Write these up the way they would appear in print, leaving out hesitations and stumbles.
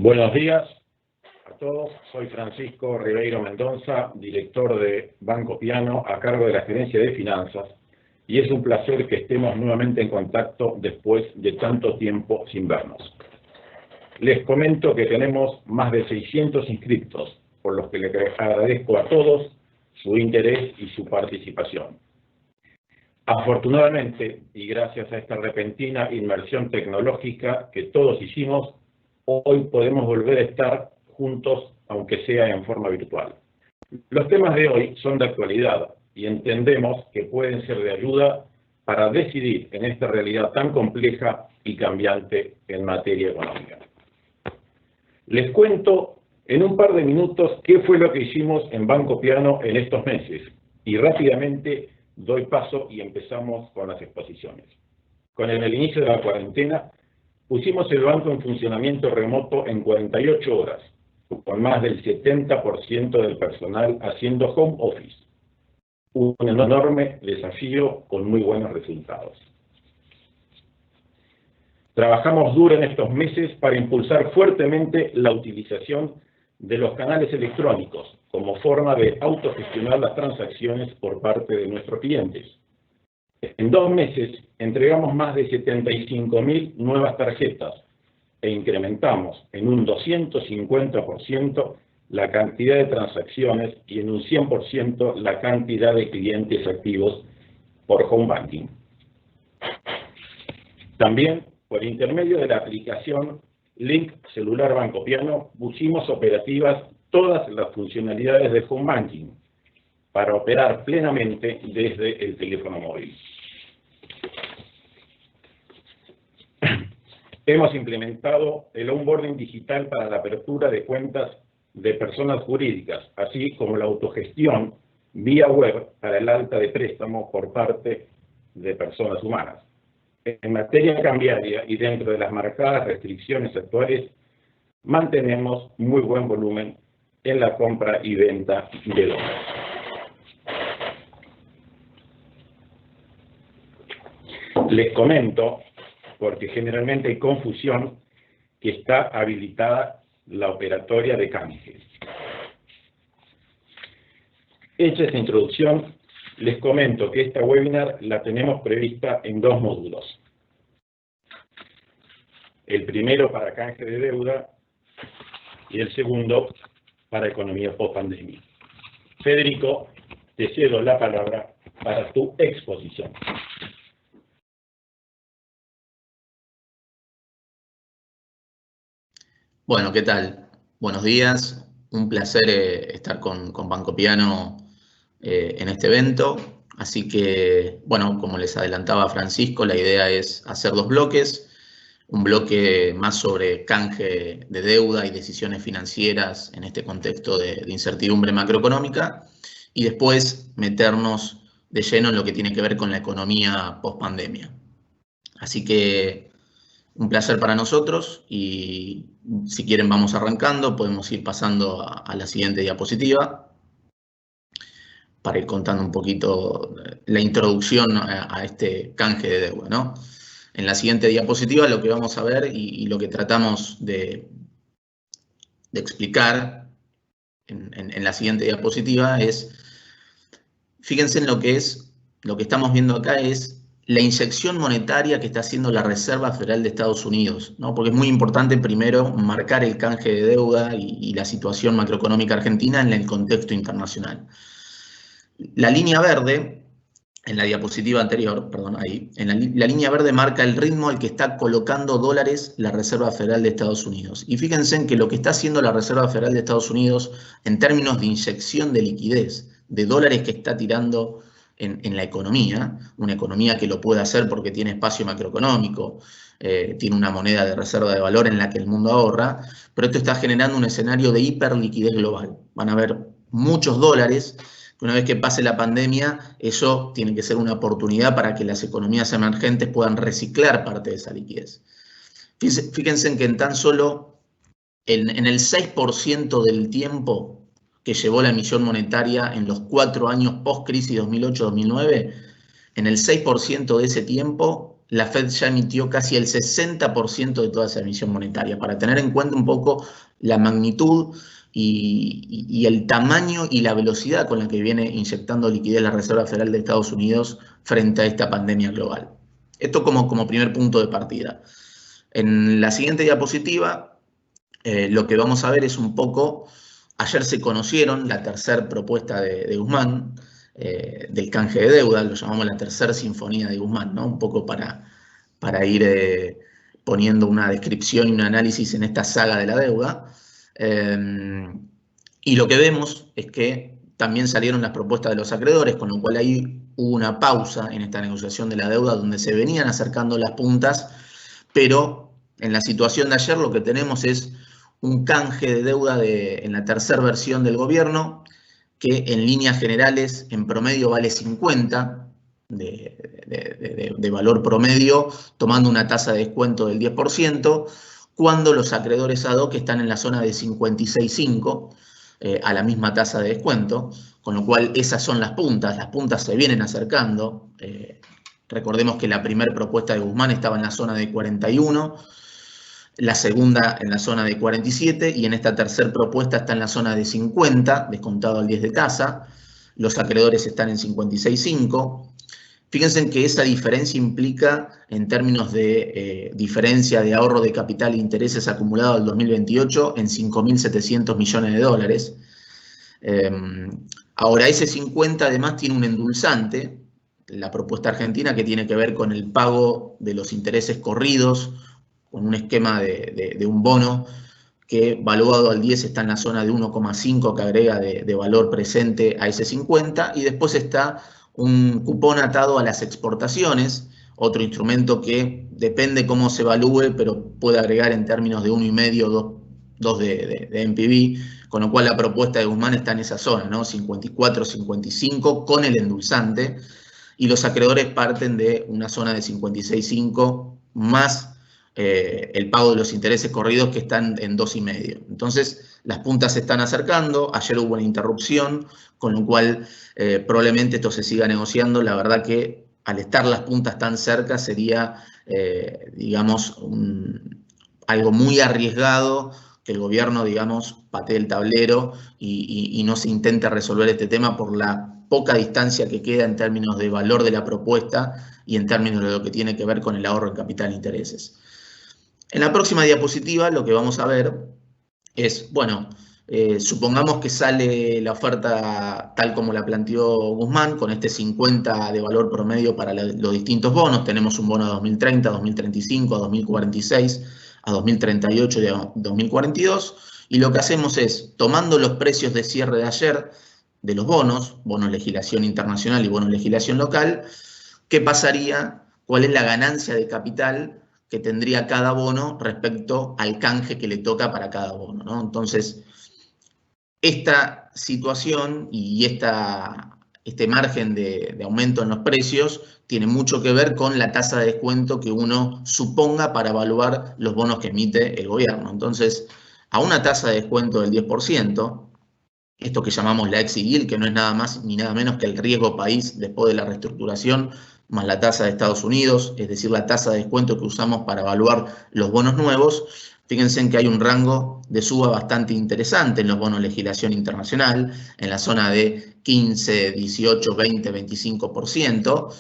Buenos días a todos. Soy Francisco Ribeiro Mendoza, director de Banco Piano, a cargo de la Gerencia de Finanzas, y es un placer que estemos nuevamente en contacto después de tanto tiempo sin vernos. Les comento que tenemos más de 600 inscriptos, por los que les agradezco a todos su interés y su participación. Afortunadamente, y gracias a esta repentina inmersión tecnológica que todos hicimos, hoy podemos volver a estar juntos, aunque sea en forma virtual. Los temas de hoy son de actualidad y entendemos que pueden ser de ayuda para decidir en esta realidad tan compleja y cambiante en materia económica. Les cuento en un par de minutos qué fue lo que hicimos en Banco Piano en estos meses y rápidamente doy paso y empezamos con las exposiciones. Con el inicio de la cuarentena, pusimos el banco en funcionamiento remoto en 48 horas, con más del 70% del personal haciendo home office. Un enorme desafío con muy buenos resultados. Trabajamos duro en estos meses para impulsar fuertemente la utilización de los canales electrónicos como forma de autogestionar las transacciones por parte de nuestros clientes. En 2 meses entregamos más de 75.000 nuevas tarjetas e incrementamos en un 250% la cantidad de transacciones y en un 100% la cantidad de clientes activos por home banking. También, por intermedio de la aplicación Link Celular Banco Piano, pusimos operativas todas las funcionalidades de home banking para operar plenamente desde el teléfono móvil. Hemos implementado el onboarding digital para la apertura de cuentas de personas jurídicas, así como la autogestión vía web para el alta de préstamo por parte de personas humanas. En materia cambiaria y dentro de las marcadas restricciones actuales, mantenemos muy buen volumen en la compra y venta de dólares. Les comento, porque generalmente hay confusión, que está habilitada la operatoria de canje. Hecha esta introducción, les comento que esta webinar la tenemos prevista en 2 módulos. El primero para canje de deuda y el segundo para economía post-pandemia. Federico, te cedo la palabra para tu exposición. Bueno, ¿qué tal? Buenos días. Un placer estar con Banco Piano en este evento. Así que, bueno, como les adelantaba Francisco, la idea es hacer 2 bloques. Un bloque más sobre canje de deuda y decisiones financieras en este contexto de incertidumbre macroeconómica. Y después meternos de lleno en lo que tiene que ver con la economía post-pandemia. Así que un placer para nosotros y si quieren vamos arrancando, podemos ir pasando a la siguiente diapositiva para ir contando un poquito la introducción a este canje de deuda, ¿no? En la siguiente diapositiva lo que vamos a ver y lo que tratamos de explicar en la siguiente diapositiva es, fíjense en lo que estamos viendo acá es la inyección monetaria que está haciendo la Reserva Federal de Estados Unidos, ¿no? Porque es muy importante primero marcar el canje de deuda y la situación macroeconómica argentina en el contexto internacional. La línea verde, en la diapositiva anterior, perdón, ahí, la línea verde marca el ritmo al que está colocando dólares la Reserva Federal de Estados Unidos. Y fíjense en que lo que está haciendo la Reserva Federal de Estados Unidos en términos de inyección de liquidez, de dólares que está tirando en la economía, una economía que lo puede hacer porque tiene espacio macroeconómico, tiene una moneda de reserva de valor en la que el mundo ahorra, pero esto está generando un escenario de hiperliquidez global. Van a haber muchos dólares, que una vez que pase la pandemia, eso tiene que ser una oportunidad para que las economías emergentes puedan reciclar parte de esa liquidez. Fíjense en que en tan solo en el 6% del tiempo que llevó la emisión monetaria en los 4 años post-crisis 2008-2009, en el 6% de ese tiempo, la Fed ya emitió casi el 60% de toda esa emisión monetaria, para tener en cuenta un poco la magnitud y el tamaño y la velocidad con la que viene inyectando liquidez la Reserva Federal de Estados Unidos frente a esta pandemia global. Esto como primer punto de partida. En la siguiente diapositiva, lo que vamos a ver es un poco, ayer se conocieron la tercera propuesta de Guzmán, del canje de deuda, lo llamamos la tercera sinfonía de Guzmán, ¿no? Un poco para ir poniendo una descripción y un análisis en esta saga de la deuda. Y lo que vemos es que también salieron las propuestas de los acreedores, con lo cual ahí hubo una pausa en esta negociación de la deuda donde se venían acercando las puntas, pero en la situación de ayer lo que tenemos es un canje de deuda en la tercera versión del gobierno, que en líneas generales en promedio vale 50 de valor promedio, tomando una tasa de descuento del 10%, cuando los acreedores ad hoc están en la zona de 56,5 a la misma tasa de descuento, con lo cual esas son las puntas se vienen acercando. Recordemos que la primera propuesta de Guzmán estaba en la zona de 41, la segunda en la zona de 47 y en esta tercera propuesta está en la zona de 50, descontado al 10 de tasa. Los acreedores están en 56,5. Fíjense que esa diferencia implica, en términos de diferencia de ahorro de capital e intereses acumulado al 2028, en 5.700 millones de dólares. Ahora, ese 50 además tiene un endulzante, la propuesta argentina, que tiene que ver con el pago de los intereses corridos, con un esquema de un bono que valuado al 10 está en la zona de 1,5 que agrega de valor presente a ese 50, y después está un cupón atado a las exportaciones, otro instrumento que depende cómo se evalúe, pero puede agregar en términos de 1,5, 2 de NPV, con lo cual la propuesta de Guzmán está en esa zona, ¿no? 54, 55 con el endulzante, y los acreedores parten de una zona de 56,5 más el pago de los intereses corridos que están en 2,5. Entonces, las puntas se están acercando, ayer hubo una interrupción, con lo cual probablemente esto se siga negociando. La verdad que al estar las puntas tan cerca sería, digamos, algo muy arriesgado que el gobierno, digamos, patee el tablero y no se intente resolver este tema por la poca distancia que queda en términos de valor de la propuesta y en términos de lo que tiene que ver con el ahorro en capital e intereses. En la próxima diapositiva lo que vamos a ver es, bueno, supongamos que sale la oferta tal como la planteó Guzmán, con este 50 de valor promedio para los distintos bonos. Tenemos un bono a 2030, a 2035, a 2046, a 2038 y a 2042. Y lo que hacemos es, tomando los precios de cierre de ayer de los bonos legislación internacional y bonos legislación local, ¿qué pasaría? ¿Cuál es la ganancia de capital que tendría cada bono respecto al canje que le toca para cada bono, ¿no? Entonces, esta situación y este margen de aumento en los precios tiene mucho que ver con la tasa de descuento que uno suponga para evaluar los bonos que emite el gobierno. Entonces, a una tasa de descuento del 10%, esto que llamamos la exit yield, que no es nada más ni nada menos que el riesgo país después de la reestructuración, más la tasa de Estados Unidos, es decir, la tasa de descuento que usamos para evaluar los bonos nuevos. Fíjense en que hay un rango de suba bastante interesante en los bonos legislación internacional, en la zona de 15, 18, 20, 25%,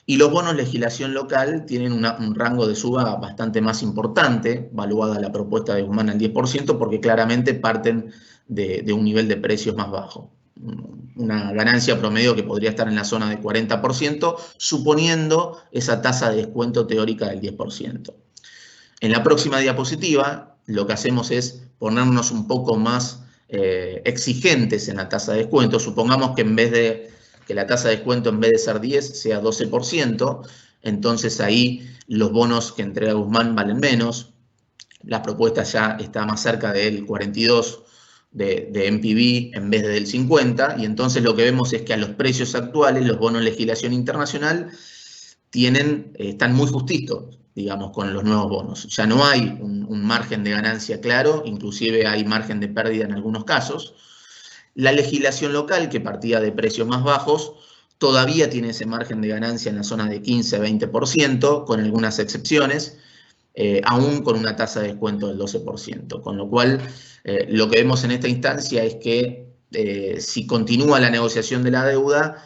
y los bonos legislación local tienen un rango de suba bastante más importante, valuada la propuesta de Guzmán al 10%, porque claramente parten de un nivel de precios más bajo. Una ganancia promedio que podría estar en la zona de 40%, suponiendo esa tasa de descuento teórica del 10%. En la próxima diapositiva, lo que hacemos es ponernos un poco más exigentes en la tasa de descuento. Supongamos que que la tasa de descuento en vez de ser 10 sea 12%, entonces ahí los bonos que entrega Guzmán valen menos. La propuesta ya está más cerca del 42% de NPV en vez del 50%, y entonces lo que vemos es que a los precios actuales los bonos de legislación internacional están muy justitos, digamos, con los nuevos bonos. Ya no hay un margen de ganancia claro, inclusive hay margen de pérdida en algunos casos. La legislación local, que partía de precios más bajos, todavía tiene ese margen de ganancia en la zona de 15-20%, con algunas excepciones, aún con una tasa de descuento del 12%. Con lo cual, lo que vemos en esta instancia es que si continúa la negociación de la deuda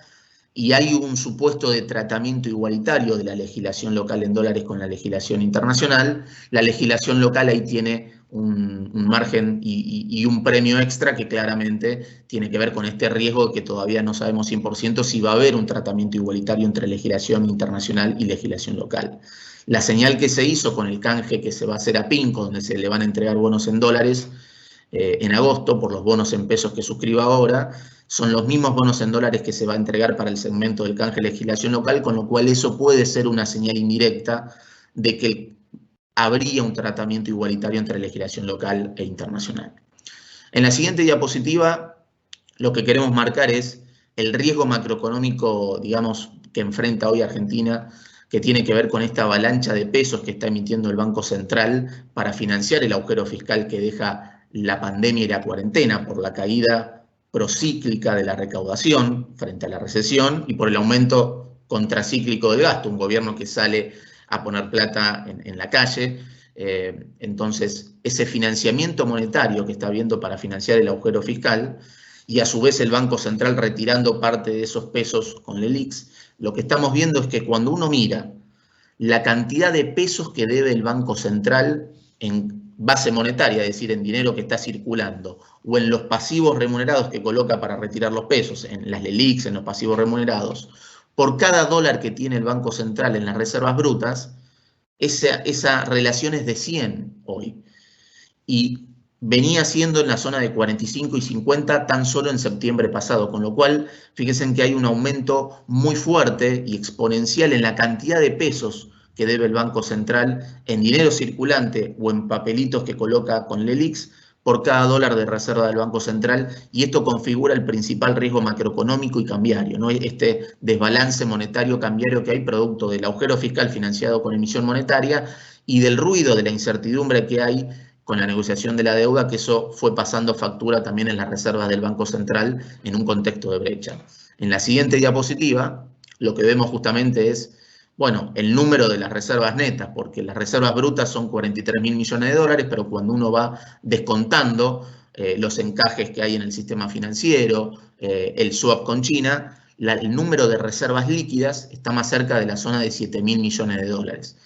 y hay un supuesto de tratamiento igualitario de la legislación local en dólares con la legislación internacional, la legislación local ahí tiene un margen y un premio extra que claramente tiene que ver con este riesgo de que todavía no sabemos 100% si va a haber un tratamiento igualitario entre legislación internacional y legislación local. La señal que se hizo con el canje que se va a hacer a PINCO, donde se le van a entregar bonos en dólares en agosto por los bonos en pesos que suscriba ahora, son los mismos bonos en dólares que se va a entregar para el segmento del canje de legislación local, con lo cual eso puede ser una señal indirecta de que habría un tratamiento igualitario entre legislación local e internacional. En la siguiente diapositiva, lo que queremos marcar es el riesgo macroeconómico, digamos, que enfrenta hoy Argentina, que tiene que ver con esta avalancha de pesos que está emitiendo el Banco Central para financiar el agujero fiscal que deja la pandemia y la cuarentena por la caída procíclica de la recaudación frente a la recesión y por el aumento contracíclico del gasto, un gobierno que sale a poner plata en la calle. Entonces, ese financiamiento monetario que está habiendo para financiar el agujero fiscal y a su vez el Banco Central retirando parte de esos pesos con LELIQs, lo que estamos viendo es que cuando uno mira la cantidad de pesos que debe el Banco Central en base monetaria, es decir, en dinero que está circulando, o en los pasivos remunerados que coloca para retirar los pesos, en las LELIQs, en los pasivos remunerados, por cada dólar que tiene el Banco Central en las reservas brutas, esa relación es de 100 hoy. Y venía siendo en la zona de 45 y 50 tan solo en septiembre pasado, con lo cual, fíjense que hay un aumento muy fuerte y exponencial en la cantidad de pesos que debe el Banco Central en dinero circulante o en papelitos que coloca con LELIQs por cada dólar de reserva del Banco Central, y esto configura el principal riesgo macroeconómico y cambiario, ¿no? Este desbalance monetario cambiario que hay producto del agujero fiscal financiado con emisión monetaria y del ruido de la incertidumbre que hay con la negociación de la deuda, que eso fue pasando factura también en las reservas del Banco Central en un contexto de brecha. En la siguiente diapositiva, lo que vemos justamente es, bueno, el número de las reservas netas, porque las reservas brutas son 43.000 millones de dólares, pero cuando uno va descontando los encajes que hay en el sistema financiero, el swap con China, el número de reservas líquidas está más cerca de la zona de 7.000 millones de dólares.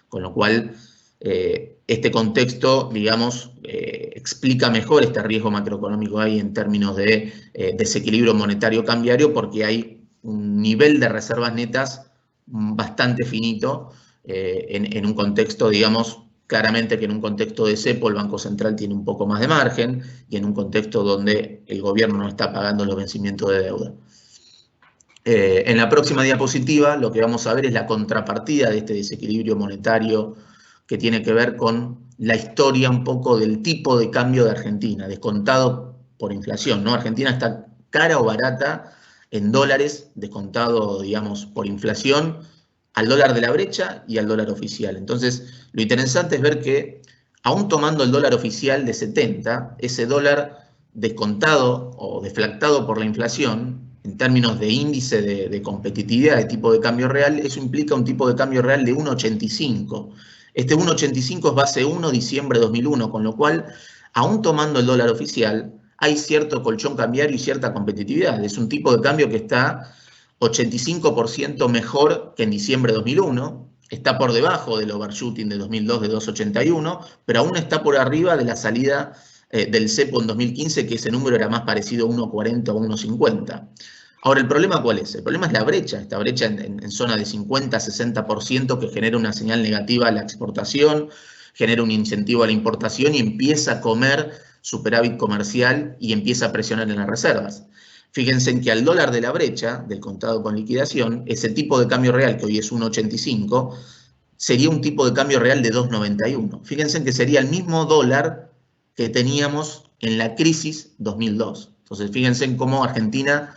Con lo cual, este contexto, digamos, explica mejor este riesgo macroeconómico ahí en términos de desequilibrio monetario cambiario, porque hay un nivel de reservas netas bastante finito en un contexto, digamos, claramente que en un contexto de cepo el Banco Central tiene un poco más de margen y en un contexto donde el gobierno no está pagando los vencimientos de deuda. En la próxima diapositiva lo que vamos a ver es la contrapartida de este desequilibrio monetario que tiene que ver con la historia un poco del tipo de cambio de Argentina, descontado por inflación, ¿no? Argentina está cara o barata en dólares, descontado, digamos, por inflación, al dólar de la brecha y al dólar oficial. Entonces, lo interesante es ver que, aún tomando el dólar oficial de 70, ese dólar descontado o deflactado por la inflación, en términos de índice de competitividad de tipo de cambio real, eso implica un tipo de cambio real de 1,85. Este 1,85 es base 1 diciembre de 2001, con lo cual, aún tomando el dólar oficial, hay cierto colchón cambiario y cierta competitividad. Es un tipo de cambio que está 85% mejor que en diciembre de 2001, está por debajo del overshooting de 2002 de 2,81, pero aún está por arriba de la salida del cepo en 2015, que ese número era más parecido a 1,40 o 1,50. Ahora, ¿el problema cuál es? El problema es la brecha, esta brecha en zona de 50-60% que genera una señal negativa a la exportación, genera un incentivo a la importación y empieza a comer superávit comercial y empieza a presionar en las reservas. Fíjense en que al dólar de la brecha, del contado con liquidación, ese tipo de cambio real, que hoy es 1,85, sería un tipo de cambio real de 2,91. Fíjense en que sería el mismo dólar que teníamos en la crisis 2002. Entonces, fíjense en cómo Argentina,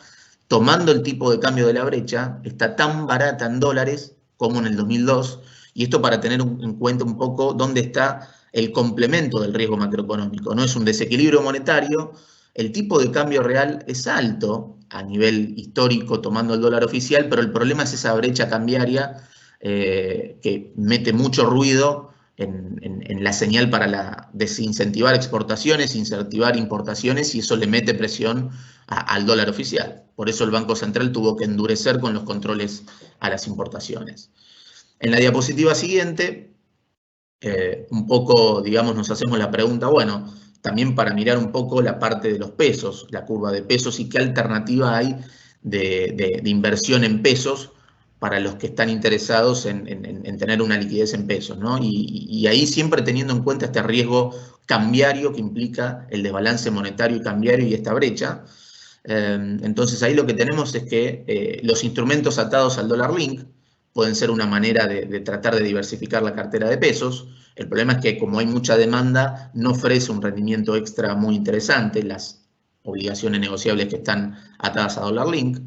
tomando el tipo de cambio de la brecha, está tan barata en dólares como en el 2002, y esto para tener en cuenta un poco dónde está el complemento del riesgo macroeconómico. No es un desequilibrio monetario, el tipo de cambio real es alto a nivel histórico tomando el dólar oficial, pero el problema es esa brecha cambiaria que mete mucho ruido en la señal para desincentivar exportaciones, incentivar importaciones, y eso le mete presión al dólar oficial. Por eso el Banco Central tuvo que endurecer con los controles a las importaciones. En la diapositiva siguiente, un poco, digamos, nos hacemos la pregunta, bueno, también para mirar un poco la parte de los pesos, la curva de pesos, y qué alternativa hay de inversión en pesos para los que están interesados en tener una liquidez en pesos, ¿no? Y ahí siempre teniendo en cuenta este riesgo cambiario que implica el desbalance monetario y cambiario y esta brecha. Entonces ahí lo que tenemos es que los instrumentos atados al dólar link pueden ser una manera de tratar de diversificar la cartera de pesos. El problema es que como hay mucha demanda, no ofrece un rendimiento extra muy interesante las obligaciones negociables que están atadas a dólar link.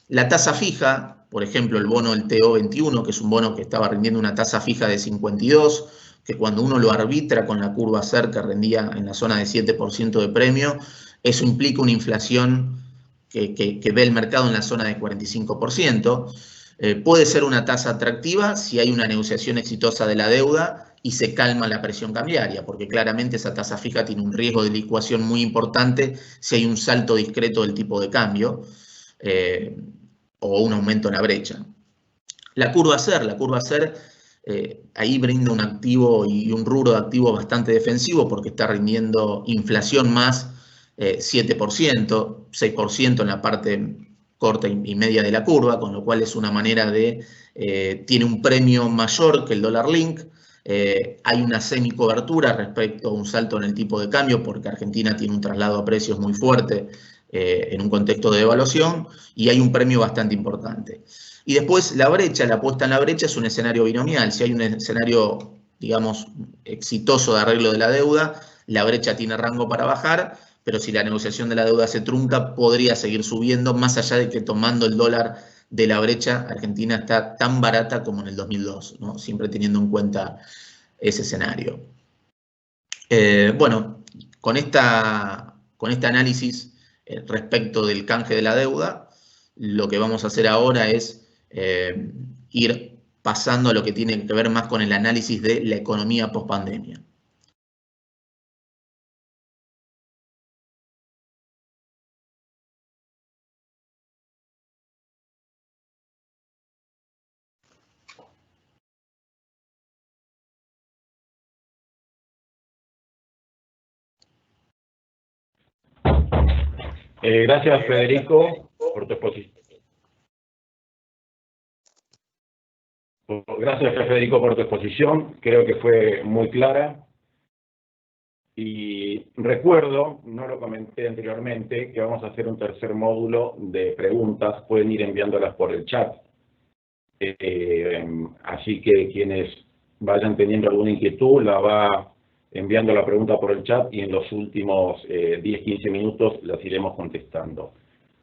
La tasa fija, por ejemplo, el bono del TO21, que es un bono que estaba rindiendo una tasa fija de 52, que cuando uno lo arbitra con la curva CER, que rendía en la zona de 7% de premio, eso implica una inflación que ve el mercado en la zona de 45%. Puede ser una tasa atractiva si hay una negociación exitosa de la deuda y se calma la presión cambiaria, porque claramente esa tasa fija tiene un riesgo de licuación muy importante si hay un salto discreto del tipo de cambio o un aumento en la brecha. La curva CER, ahí brinda un activo y un rubro de activo bastante defensivo porque está rindiendo inflación más 7%, 6% en la parte corta y media de la curva, con lo cual es una manera tiene un premio mayor que el dólar link. Hay una semicobertura respecto a un salto en el tipo de cambio porque Argentina tiene un traslado a precios muy fuerte en un contexto de devaluación, y hay un premio bastante importante. Y después la apuesta en la brecha es un escenario binomial. Si hay un escenario, digamos, exitoso de arreglo de la deuda, la brecha tiene rango para bajar, pero si la negociación de la deuda se trunca, podría seguir subiendo, más allá de que tomando el dólar de la brecha, Argentina está tan barata como en el 2002, ¿no? Siempre teniendo en cuenta ese escenario. Bueno, con este análisis respecto del canje de la deuda, lo que vamos a hacer ahora es ir pasando a lo que tiene que ver más con el análisis de la economía post-pandemia. Gracias, Federico, por tu exposición. Gracias, Federico, por tu exposición. Creo que fue muy clara. Y recuerdo, no lo comenté anteriormente, que vamos a hacer un tercer módulo de preguntas. Pueden ir enviándolas por el chat. Así que quienes vayan teniendo alguna inquietud, la va enviando la pregunta por el chat y en los últimos 10-15 minutos las iremos contestando.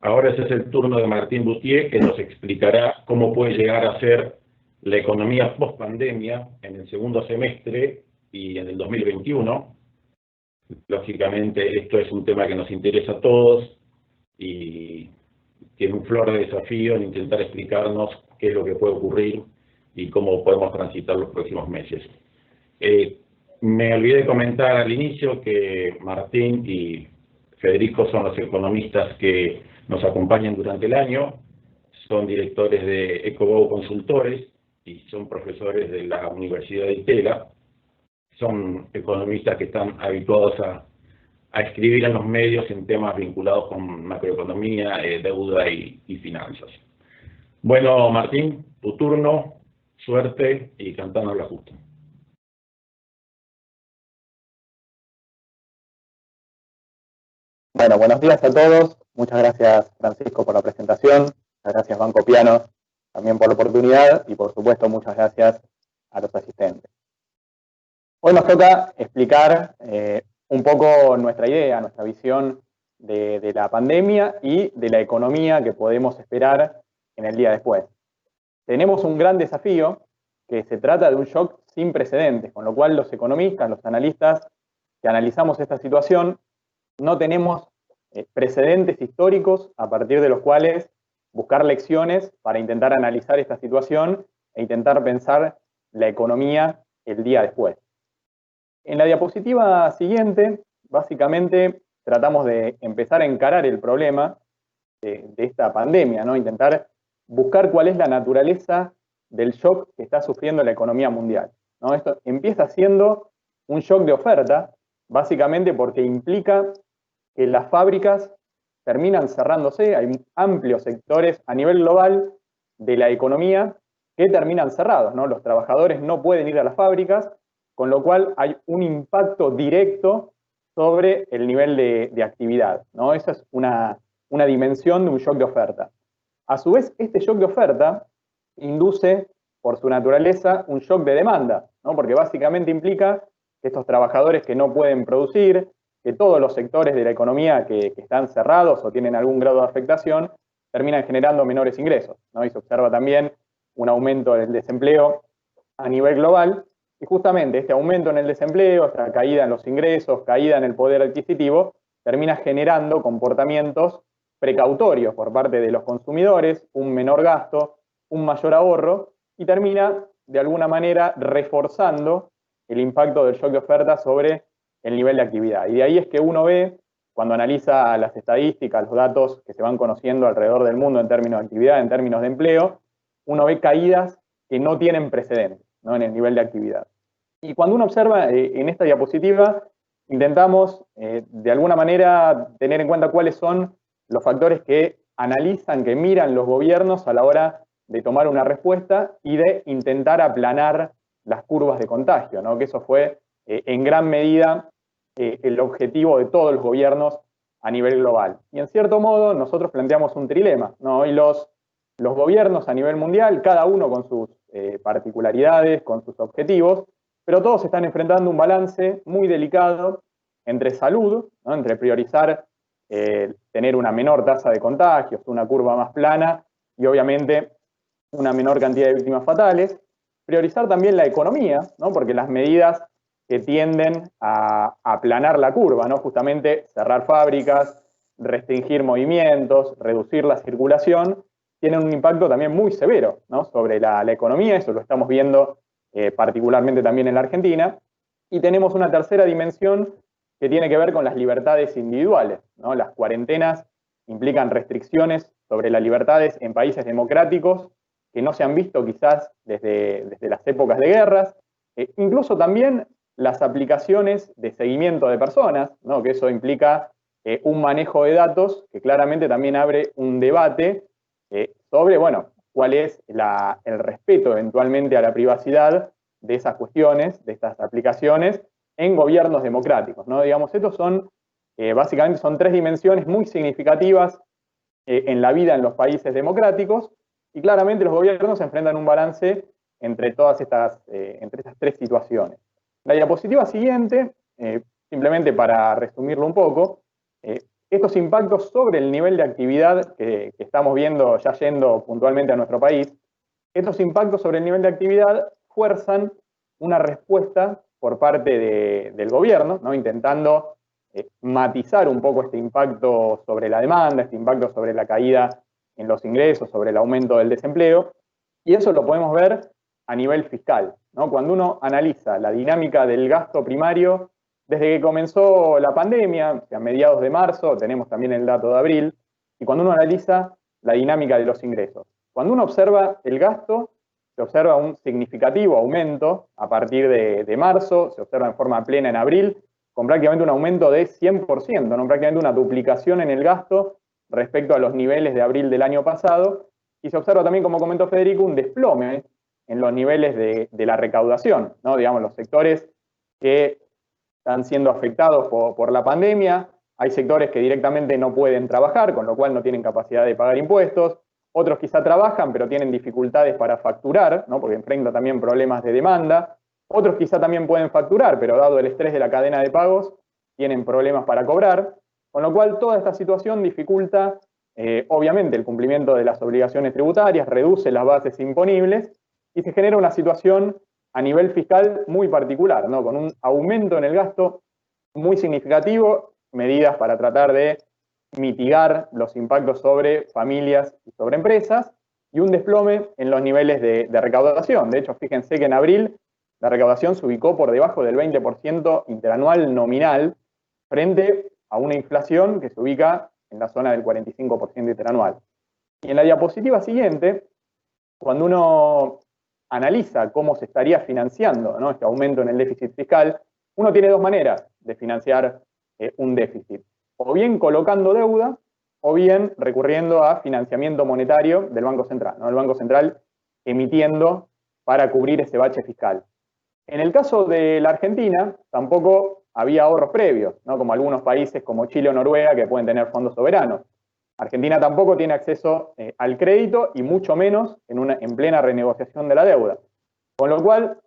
Ahora ese es el turno de Martín Boutier, que nos explicará cómo puede llegar a ser la economía post-pandemia en el segundo semestre y en el 2021. Lógicamente esto es un tema que nos interesa a todos y tiene un flor de desafío en intentar explicarnos qué es lo que puede ocurrir y cómo podemos transitar los próximos meses. Me olvidé de comentar al inicio que Martín y Federico son los economistas que nos acompañan durante el año, son directores de Ecobo Consultores y son profesores de la Universidad de Itela. Son economistas que están habituados a escribir en los medios en temas vinculados con macroeconomía, deuda y finanzas. Bueno, Martín, tu turno, suerte y cantanos la justa. Bueno, buenos días a todos. Muchas gracias, Francisco, por la presentación. Muchas gracias, Banco Pianos, también por la oportunidad y, por supuesto, muchas gracias a los asistentes. Hoy nos toca explicar un poco nuestra idea, nuestra visión de la pandemia y de la economía que podemos esperar en el día después. Tenemos un gran desafío, que se trata de un shock sin precedentes, con lo cual los economistas, los analistas que analizamos esta situación, no tenemos precedentes históricos a partir de los cuales buscar lecciones para intentar analizar esta situación e intentar pensar la economía el día después. En la diapositiva siguiente, básicamente tratamos de empezar a encarar el problema de esta pandemia, ¿no? Intentar buscar cuál es la naturaleza del shock que está sufriendo la economía mundial, ¿no? Esto empieza siendo un shock de oferta, básicamente porque implica que las fábricas terminan cerrándose, hay amplios sectores a nivel global de la economía que terminan cerrados, ¿no? Los trabajadores no pueden ir a las fábricas, con lo cual hay un impacto directo sobre el nivel de actividad, ¿no? Esa es una dimensión de un shock de oferta. A su vez, este shock de oferta induce, por su naturaleza, un shock de demanda, ¿no? Porque básicamente implica que estos trabajadores que no pueden producir, que todos los sectores de la economía que están cerrados o tienen algún grado de afectación, terminan generando menores ingresos, ¿no? Y se observa también un aumento del desempleo a nivel global, y justamente este aumento en el desempleo, esta caída en los ingresos, caída en el poder adquisitivo, termina generando comportamientos precautorios por parte de los consumidores, un menor gasto, un mayor ahorro, y termina de alguna manera reforzando el impacto del shock de oferta sobre el nivel de actividad. Y de ahí es que uno ve, cuando analiza las estadísticas, los datos que se van conociendo alrededor del mundo en términos de actividad, en términos de empleo, uno ve caídas que no tienen precedentes, ¿no? En el nivel de actividad. Y cuando uno observa en esta diapositiva, intentamos de alguna manera tener en cuenta cuáles son los factores que analizan, que miran los gobiernos a la hora de tomar una respuesta y de intentar aplanar las curvas de contagio, ¿no? Que eso fue en gran medida el objetivo de todos los gobiernos a nivel global. Y en cierto modo nosotros planteamos un trilema, ¿no? Y los gobiernos a nivel mundial, cada uno con sus particularidades, con sus objetivos, pero todos están enfrentando un balance muy delicado entre salud, ¿no? Entre priorizar tener una menor tasa de contagios, una curva más plana y obviamente una menor cantidad de víctimas fatales. Priorizar también la economía, ¿no? Porque las medidas que tienden a aplanar la curva, ¿no? Justamente cerrar fábricas, restringir movimientos, reducir la circulación, tienen un impacto también muy severo, ¿no? Sobre la economía, eso lo estamos viendo particularmente también en la Argentina. Y tenemos una tercera dimensión que tiene que ver con las libertades individuales, ¿no? Las cuarentenas implican restricciones sobre las libertades en países democráticos que no se han visto quizás desde las épocas de guerras, incluso también las aplicaciones de seguimiento de personas, ¿no? Que eso implica un manejo de datos que claramente también abre un debate sobre, bueno, cuál es el respeto eventualmente a la privacidad de esas cuestiones, de estas aplicaciones, en gobiernos democráticos, ¿no? Digamos, estos son, básicamente son tres dimensiones muy significativas en la vida en los países democráticos, y claramente los gobiernos enfrentan un balance entre todas estas tres situaciones. La diapositiva siguiente, simplemente para resumirlo un poco, estos impactos sobre el nivel de actividad que estamos viendo ya yendo puntualmente a nuestro país, estos impactos sobre el nivel de actividad fuerzan una respuesta por parte del gobierno, ¿no? Intentando matizar un poco este impacto sobre la demanda, este impacto sobre la caída en los ingresos, sobre el aumento del desempleo, y eso lo podemos ver a nivel fiscal, ¿no? Cuando uno analiza la dinámica del gasto primario, desde que comenzó la pandemia, a mediados de marzo, tenemos también el dato de abril, y cuando uno analiza la dinámica de los ingresos. Cuando uno observa el gasto, se observa un significativo aumento a partir de marzo, se observa en forma plena en abril, con prácticamente un aumento de 100%, ¿no? Prácticamente una duplicación en el gasto respecto a los niveles de abril del año pasado, y se observa también, como comentó Federico, un desplome en los niveles de la recaudación, ¿no? Digamos, los sectores que están siendo afectados por la pandemia, hay sectores que directamente no pueden trabajar, con lo cual no tienen capacidad de pagar impuestos, otros quizá trabajan pero tienen dificultades para facturar, ¿no? Porque enfrentan también problemas de demanda, otros quizá también pueden facturar, pero dado el estrés de la cadena de pagos, tienen problemas para cobrar, con lo cual toda esta situación dificulta obviamente el cumplimiento de las obligaciones tributarias, reduce las bases imponibles y se genera una situación a nivel fiscal muy particular, ¿no? Con un aumento en el gasto muy significativo, medidas para tratar de mitigar los impactos sobre familias y sobre empresas, y un desplome en los niveles de recaudación. De hecho, fíjense que en abril la recaudación se ubicó por debajo del 20% interanual nominal, frente a una inflación que se ubica en la zona del 45% interanual. Y en la diapositiva siguiente, cuando uno analiza cómo se estaría financiando, ¿no?, este aumento en el déficit fiscal, uno tiene dos maneras de financiar un déficit. O bien colocando deuda, o bien recurriendo a financiamiento monetario del Banco Central, ¿no?, el Banco Central emitiendo para cubrir ese bache fiscal. En el caso de la Argentina, tampoco había ahorros previos, ¿no?, como algunos países como Chile o Noruega que pueden tener fondos soberanos. Argentina tampoco tiene acceso al crédito y mucho menos en plena renegociación de la deuda. Con lo cual,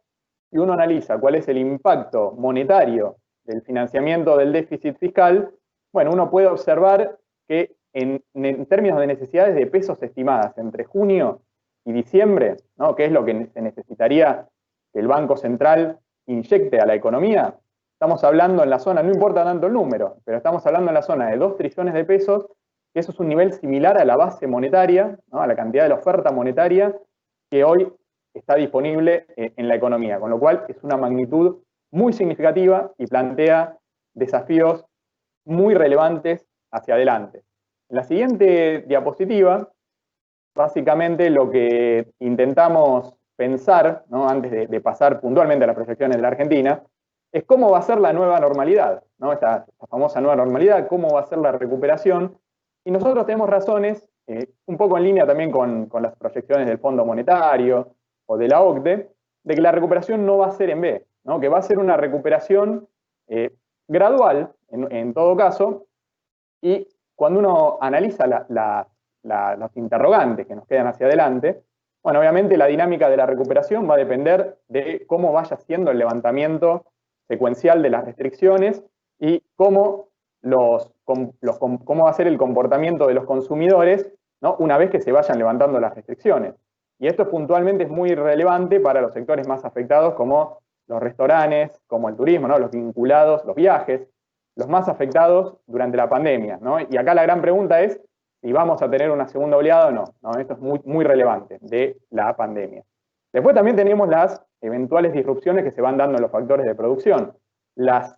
si uno analiza cuál es el impacto monetario del financiamiento del déficit fiscal, bueno, uno puede observar que en términos de necesidades de pesos estimadas entre junio y diciembre, ¿no?, que es lo que se necesitaría que el Banco Central inyecte a la economía, estamos hablando en la zona, no importa tanto el número, pero estamos hablando en la zona de 2 trillones de pesos, que eso es un nivel similar a la base monetaria, ¿no?, a la cantidad de la oferta monetaria que hoy está disponible en la economía, con lo cual es una magnitud muy significativa y plantea desafíos muy relevantes hacia adelante. En la siguiente diapositiva, básicamente lo que intentamos pensar, ¿no?, antes de pasar puntualmente a las proyecciones de la Argentina, es cómo va a ser la nueva normalidad, ¿no?, esta famosa nueva normalidad, cómo va a ser la recuperación. Y nosotros tenemos razones, un poco en línea también con las proyecciones del Fondo Monetario o de la OCDE, de que la recuperación no va a ser en V, ¿no?, que va a ser una recuperación gradual, en todo caso, y cuando uno analiza los interrogantes que nos quedan hacia adelante, bueno, obviamente la dinámica de la recuperación va a depender de cómo vaya siendo el levantamiento secuencial de las restricciones y cómo va a ser el comportamiento de los consumidores, ¿no?, una vez que se vayan levantando las restricciones. Y esto puntualmente es muy relevante para los sectores más afectados, como los restaurantes, como el turismo, ¿no?, los vinculados, los viajes, los más afectados durante la pandemia, ¿no? Y acá la gran pregunta es si vamos a tener una segunda oleada o no, ¿no? Esto es muy relevante de la pandemia. Después también tenemos las eventuales disrupciones que se van dando en los factores de producción. Las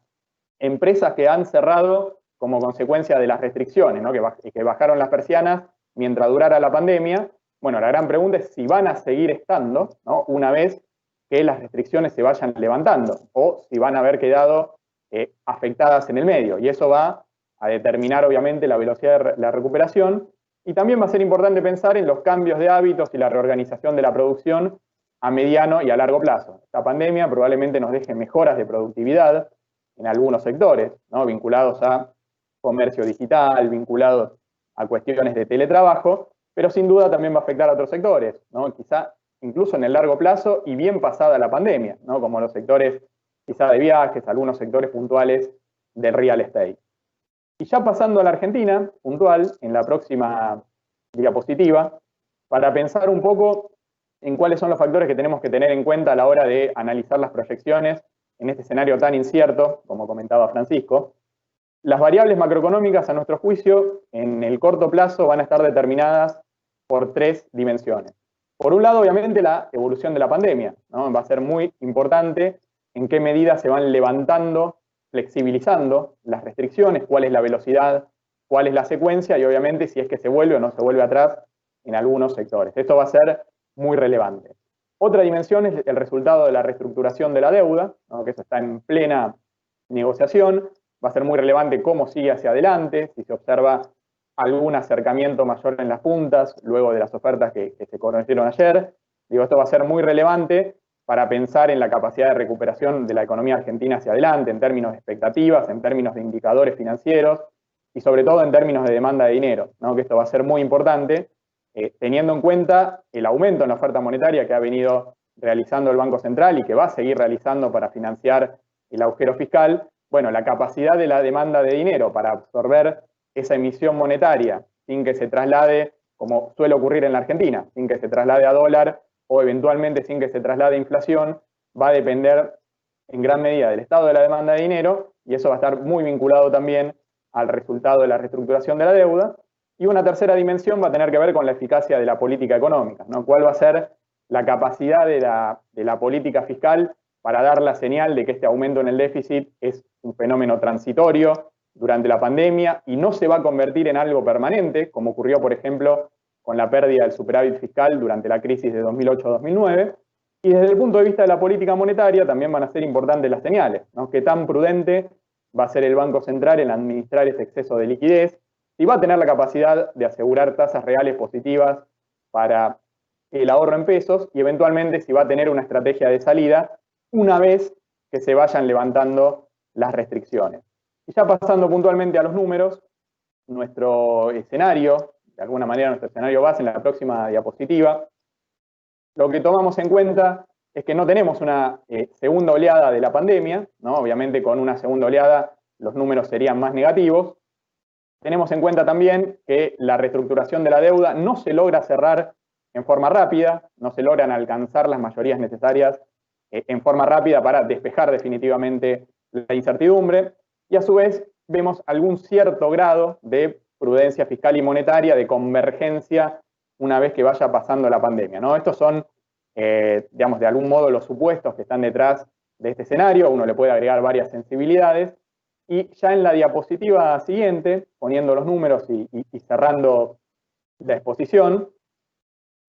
empresas que han cerrado como consecuencia de las restricciones, ¿no?, que bajaron las persianas mientras durara la pandemia. Bueno, la gran pregunta es si van a seguir estando, ¿no?, una vez que las restricciones se vayan levantando, o si van a haber quedado afectadas en el medio. Y eso va a determinar, obviamente, la velocidad de la recuperación. Y también va a ser importante pensar en los cambios de hábitos y la reorganización de la producción a mediano y a largo plazo. Esta pandemia probablemente nos deje mejoras de productividad en algunos sectores, ¿no?, vinculados a comercio digital, vinculados a cuestiones de teletrabajo, pero sin duda también va a afectar a otros sectores, ¿no?, quizá incluso en el largo plazo y bien pasada la pandemia, ¿no?, como los sectores quizá de viajes, algunos sectores puntuales del real estate. Y ya pasando a la Argentina, puntual, en la próxima diapositiva, para pensar un poco en cuáles son los factores que tenemos que tener en cuenta a la hora de analizar las proyecciones en este escenario tan incierto, como comentaba Francisco. Las variables macroeconómicas, a nuestro juicio, en el corto plazo van a estar determinadas por 3 dimensiones. Por un lado, obviamente, la evolución de la pandemia, ¿no?, va a ser muy importante en qué medida se van levantando, flexibilizando las restricciones, cuál es la velocidad, cuál es la secuencia y obviamente si es que se vuelve o no se vuelve atrás en algunos sectores. Esto va a ser muy relevante. Otra dimensión es el resultado de la reestructuración de la deuda, ¿no?, que eso está en plena negociación. Va a ser muy relevante cómo sigue hacia adelante, si se observa algún acercamiento mayor en las puntas, luego de las ofertas que se conocieron ayer. Digo, esto va a ser muy relevante para pensar en la capacidad de recuperación de la economía argentina hacia adelante, en términos de expectativas, en términos de indicadores financieros y sobre todo en términos de demanda de dinero, ¿no?, que esto va a ser muy importante, teniendo en cuenta el aumento en la oferta monetaria que ha venido realizando el Banco Central y que va a seguir realizando para financiar el agujero fiscal. Bueno, la capacidad de la demanda de dinero para absorber esa emisión monetaria sin que se traslade, como suele ocurrir en la Argentina, sin que se traslade a dólar o eventualmente sin que se traslade a inflación, va a depender en gran medida del estado de la demanda de dinero y eso va a estar muy vinculado también al resultado de la reestructuración de la deuda. Y una tercera dimensión va a tener que ver con la eficacia de la política económica, ¿no? ¿Cuál va a ser la capacidad de la política fiscal para dar la señal de que este aumento en el déficit es un fenómeno transitorio durante la pandemia y no se va a convertir en algo permanente, como ocurrió, por ejemplo, con la pérdida del superávit fiscal durante la crisis de 2008-2009? Y desde el punto de vista de la política monetaria también van a ser importantes las señales, ¿no? ¿Qué tan prudente va a ser el Banco Central en administrar ese exceso de liquidez? Si va a tener la capacidad de asegurar tasas reales positivas para el ahorro en pesos y eventualmente si va a tener una estrategia de salida una vez que se vayan levantando las restricciones. Y ya pasando puntualmente a los números, nuestro escenario, de alguna manera nuestro escenario base en la próxima diapositiva, lo que tomamos en cuenta es que no tenemos una segunda oleada de la pandemia, ¿no? Obviamente con una segunda oleada los números serían más negativos. Tenemos en cuenta también que la reestructuración de la deuda no se logra cerrar en forma rápida, no se logran alcanzar las mayorías necesarias en forma rápida para despejar definitivamente la incertidumbre, y a su vez vemos algún cierto grado de prudencia fiscal y monetaria, de convergencia una vez que vaya pasando la pandemia, ¿no? Estos son, digamos, de algún modo los supuestos que están detrás de este escenario. Uno le puede agregar varias sensibilidades, y ya en la diapositiva siguiente, poniendo los números y cerrando la exposición,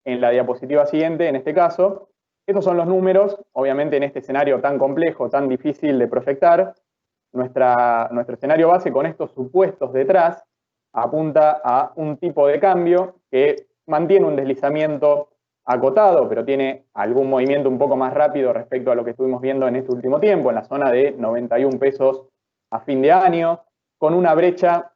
en la diapositiva siguiente, en este caso, estos son los números, obviamente en este escenario tan complejo, tan difícil de proyectar. Nuestro escenario base con estos supuestos detrás apunta a un tipo de cambio que mantiene un deslizamiento acotado, pero tiene algún movimiento un poco más rápido respecto a lo que estuvimos viendo en este último tiempo, en la zona de 91 pesos a fin de año, con una brecha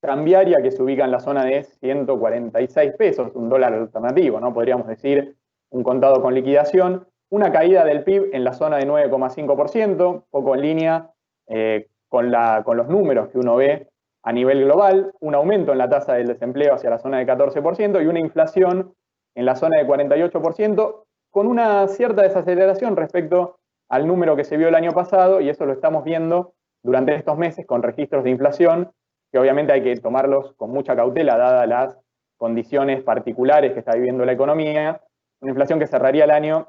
cambiaria que se ubica en la zona de 146 pesos, un dólar alternativo, ¿no? Podríamos decir un contado con liquidación, una caída del PIB en la zona de 9,5%, poco en línea con los números que uno ve a nivel global, un aumento en la tasa del desempleo hacia la zona de 14% y una inflación en la zona de 48%, con una cierta desaceleración respecto al número que se vio el año pasado, y eso lo estamos viendo durante estos meses con registros de inflación que obviamente hay que tomarlos con mucha cautela, dadas las condiciones particulares que está viviendo la economía. Una inflación que cerraría el año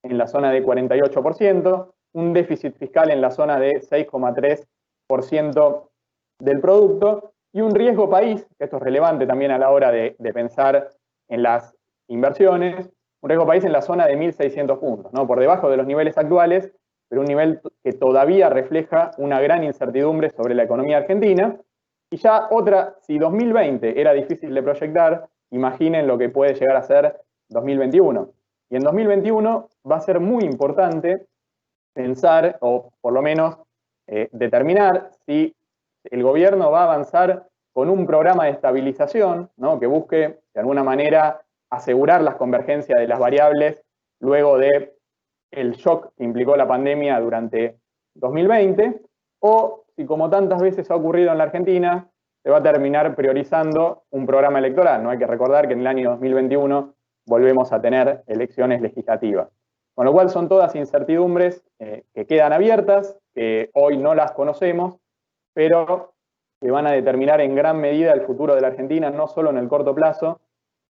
en la zona de 48%, un déficit fiscal en la zona de 6,3% del producto, y un riesgo país, que esto es relevante también a la hora de pensar en las inversiones, un riesgo país en la zona de 1.600 puntos, ¿no? Por debajo de los niveles actuales, pero un nivel que todavía refleja una gran incertidumbre sobre la economía argentina. Y ya otra, si 2020 era difícil de proyectar, imaginen lo que puede llegar a ser 2021. Y en 2021 va a ser muy importante pensar, o por lo menos determinar, si el gobierno va a avanzar con un programa de estabilización, ¿no? Que busque, de alguna manera, asegurar las convergencias de las variables luego de el shock que implicó la pandemia durante 2020, o si como tantas veces ha ocurrido en la Argentina, se va a terminar priorizando un programa electoral. No hay que recordar que en el año 2021 volvemos a tener elecciones legislativas. Con lo cual son todas incertidumbres que quedan abiertas, que hoy no las conocemos, pero que van a determinar en gran medida el futuro de la Argentina, no solo en el corto plazo,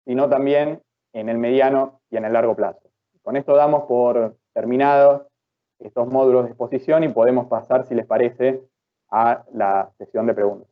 sino también en el mediano y en el largo plazo. Con esto damos por terminados estos módulos de exposición y podemos pasar, si les parece, a la sesión de preguntas.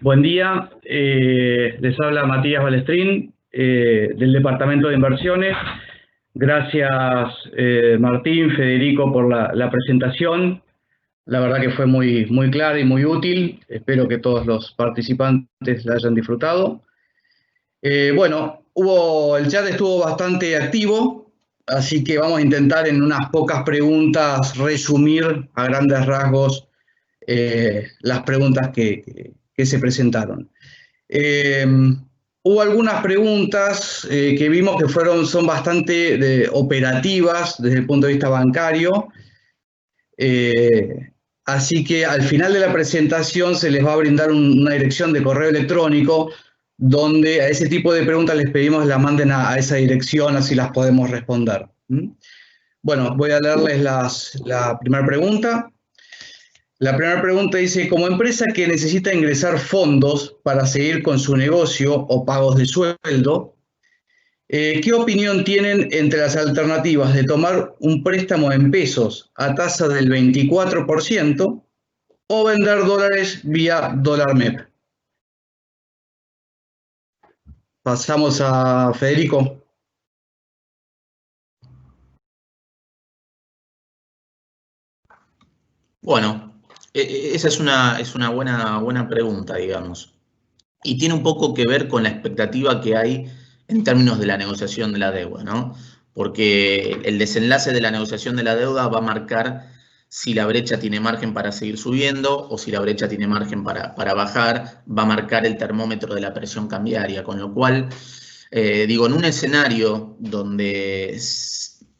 Buen día, les habla Matías Balestrín, del Departamento de Inversiones. Gracias, Martín, Federico, por la presentación. La verdad que fue muy clara y muy útil. Espero que todos los participantes la hayan disfrutado. Bueno, el chat estuvo bastante activo, así que vamos a intentar en unas pocas preguntas resumir a grandes rasgos las preguntas que se presentaron. Hubo algunas preguntas que vimos que son bastante operativas desde el punto de vista bancario. Así que al final de la presentación se les va a brindar una dirección de correo electrónico donde a ese tipo de preguntas les pedimos la manden a esa dirección, así las podemos responder. Bueno, voy a leerles la primera pregunta. La primera pregunta dice, como empresa que necesita ingresar fondos para seguir con su negocio o pagos de sueldo, ¿qué opinión tienen entre las alternativas de tomar un préstamo en pesos a tasa del 24% o vender dólares vía dólar MEP? Pasamos a Federico. Bueno, esa es una buena pregunta, digamos. Y tiene un poco que ver con la expectativa que hay en términos de la negociación de la deuda, ¿no? Porque el desenlace de la negociación de la deuda va a marcar si la brecha tiene margen para seguir subiendo o si la brecha tiene margen para bajar, va a marcar el termómetro de la presión cambiaria, con lo cual, digo, en un escenario donde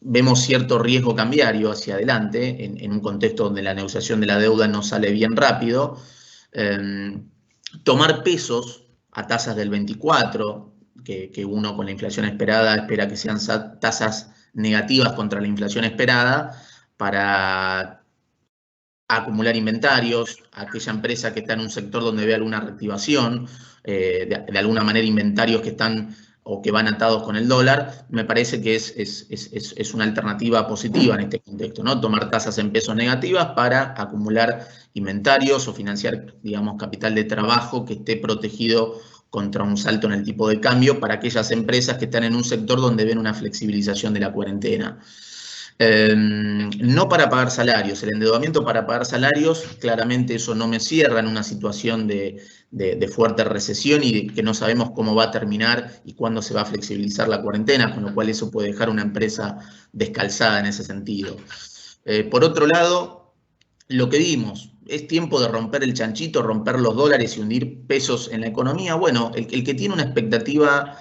vemos cierto riesgo cambiario hacia adelante, en un contexto donde la negociación de la deuda no sale bien rápido, tomar pesos a tasas del 24, que uno con la inflación esperada espera que sean tasas negativas contra la inflación esperada, para acumular inventarios, aquella empresa que está en un sector donde ve alguna reactivación, de alguna manera inventarios que están o que van atados con el dólar, me parece que es una alternativa positiva en este contexto, ¿no? Tomar tasas en pesos negativas para acumular inventarios o financiar, digamos, capital de trabajo que esté protegido contra un salto en el tipo de cambio para aquellas empresas que están en un sector donde ven una flexibilización de la cuarentena. No para pagar salarios, el endeudamiento para pagar salarios, claramente eso no me cierra en una situación de fuerte recesión y de que no sabemos cómo va a terminar y cuándo se va a flexibilizar la cuarentena, con lo cual eso puede dejar una empresa descalzada en ese sentido. Por otro lado, lo que vimos, es tiempo de romper el chanchito, romper los dólares y hundir pesos en la economía. Bueno, el que tiene una expectativa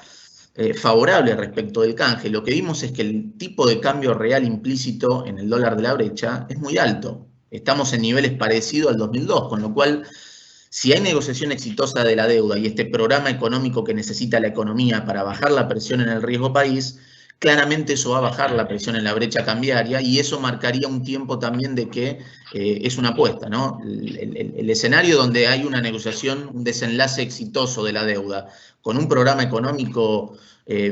favorable respecto del canje, lo que vimos es que el tipo de cambio real implícito en el dólar de la brecha es muy alto. Estamos en niveles parecidos al 2002, con lo cual, si hay negociación exitosa de la deuda y este programa económico que necesita la economía para bajar la presión en el riesgo país, claramente eso va a bajar la presión en la brecha cambiaria y eso marcaría un tiempo también de que es una apuesta, ¿no? El escenario donde hay una negociación, un desenlace exitoso de la deuda, con un programa económico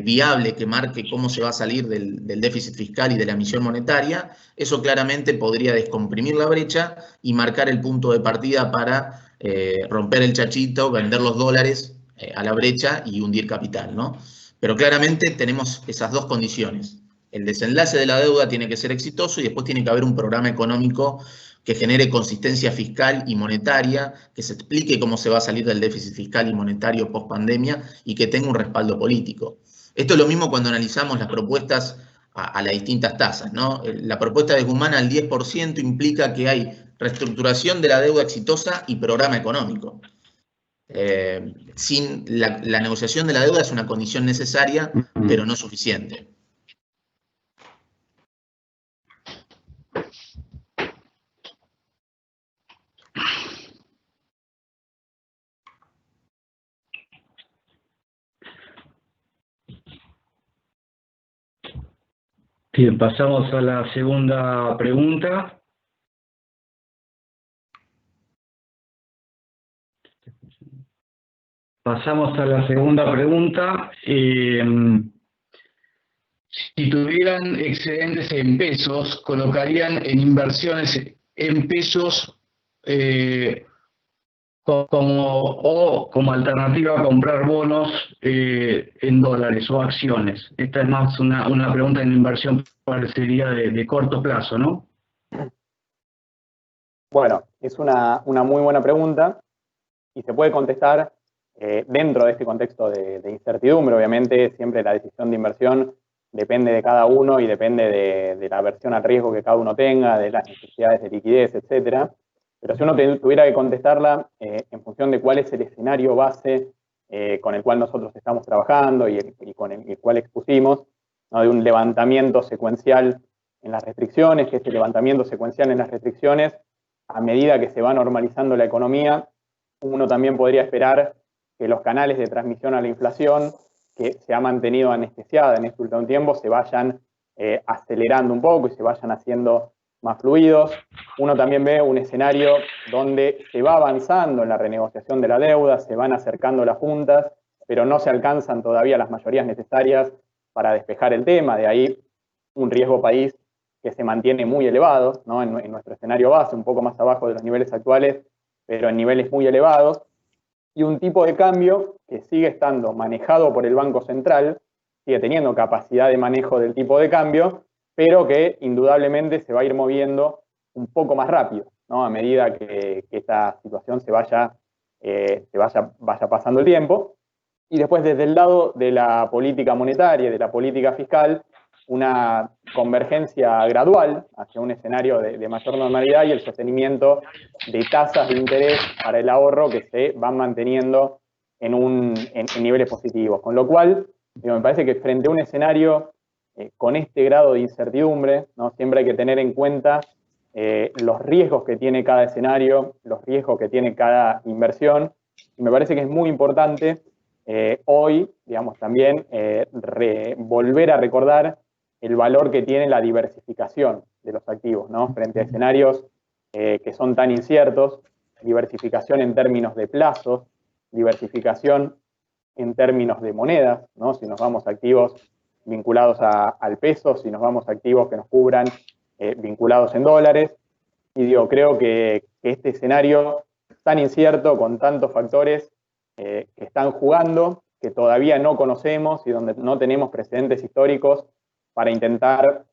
viable que marque cómo se va a salir del déficit fiscal y de la emisión monetaria, eso claramente podría descomprimir la brecha y marcar el punto de partida para romper el chachito, vender los dólares a la brecha y hundir capital, ¿no? Pero claramente tenemos esas dos condiciones. El desenlace de la deuda tiene que ser exitoso y después tiene que haber un programa económico que genere consistencia fiscal y monetaria, que se explique cómo se va a salir del déficit fiscal y monetario post pandemia y que tenga un respaldo político. Esto es lo mismo cuando analizamos las propuestas a las distintas tasas, ¿no? La propuesta de Guzmán al 10% implica que hay reestructuración de la deuda exitosa y programa económico. Sin la negociación de la deuda es una condición necesaria, pero no suficiente. Bien, pasamos a la segunda pregunta. Pasamos a la segunda pregunta. Si tuvieran excedentes en pesos, ¿colocarían en inversiones en pesos como alternativa a comprar bonos en dólares o acciones? Esta es más una pregunta de inversión, parecería de corto plazo, ¿no? Bueno, es una muy buena pregunta y se puede contestar dentro de este contexto de incertidumbre. Obviamente, siempre la decisión de inversión depende de cada uno y depende de la aversión al riesgo que cada uno tenga, de las necesidades de liquidez, etcétera. Pero si uno tuviera que contestarla en función de cuál es el escenario base con el cual nosotros estamos trabajando y con el cual expusimos, ¿no? De un levantamiento secuencial en las restricciones, que este levantamiento secuencial en las restricciones, a medida que se va normalizando la economía, uno también podría esperar que los canales de transmisión a la inflación, que se ha mantenido anestesiada en este último tiempo, se vayan acelerando un poco y se vayan haciendo más fluidos. Uno también ve un escenario donde se va avanzando en la renegociación de la deuda, se van acercando las juntas, pero no se alcanzan todavía las mayorías necesarias para despejar el tema. De ahí un riesgo país que se mantiene muy elevado, ¿no? En nuestro escenario base, un poco más abajo de los niveles actuales, pero en niveles muy elevados, y un tipo de cambio que sigue estando manejado por el Banco Central, sigue teniendo capacidad de manejo del tipo de cambio, pero que indudablemente se va a ir moviendo un poco más rápido, ¿no? A medida que esta situación vaya pasando el tiempo. Y después, desde el lado de la política monetaria y de la política fiscal, una convergencia gradual hacia un escenario de mayor normalidad y el sostenimiento de tasas de interés para el ahorro que se van manteniendo en niveles positivos. Con lo cual, me parece que frente a un escenario con este grado de incertidumbre, ¿no? Siempre hay que tener en cuenta los riesgos que tiene cada escenario, los riesgos que tiene cada inversión, y me parece que es muy importante hoy, digamos, también volver a recordar el valor que tiene la diversificación de los activos, ¿no? Frente a escenarios que son tan inciertos, diversificación en términos de plazos, diversificación en términos de monedas, ¿no? Si nos vamos a activos vinculados al peso, si nos vamos a activos que nos cubran vinculados en dólares. Y digo, creo que este escenario tan incierto, con tantos factores que están jugando, que todavía no conocemos y donde no tenemos precedentes históricos para intentar,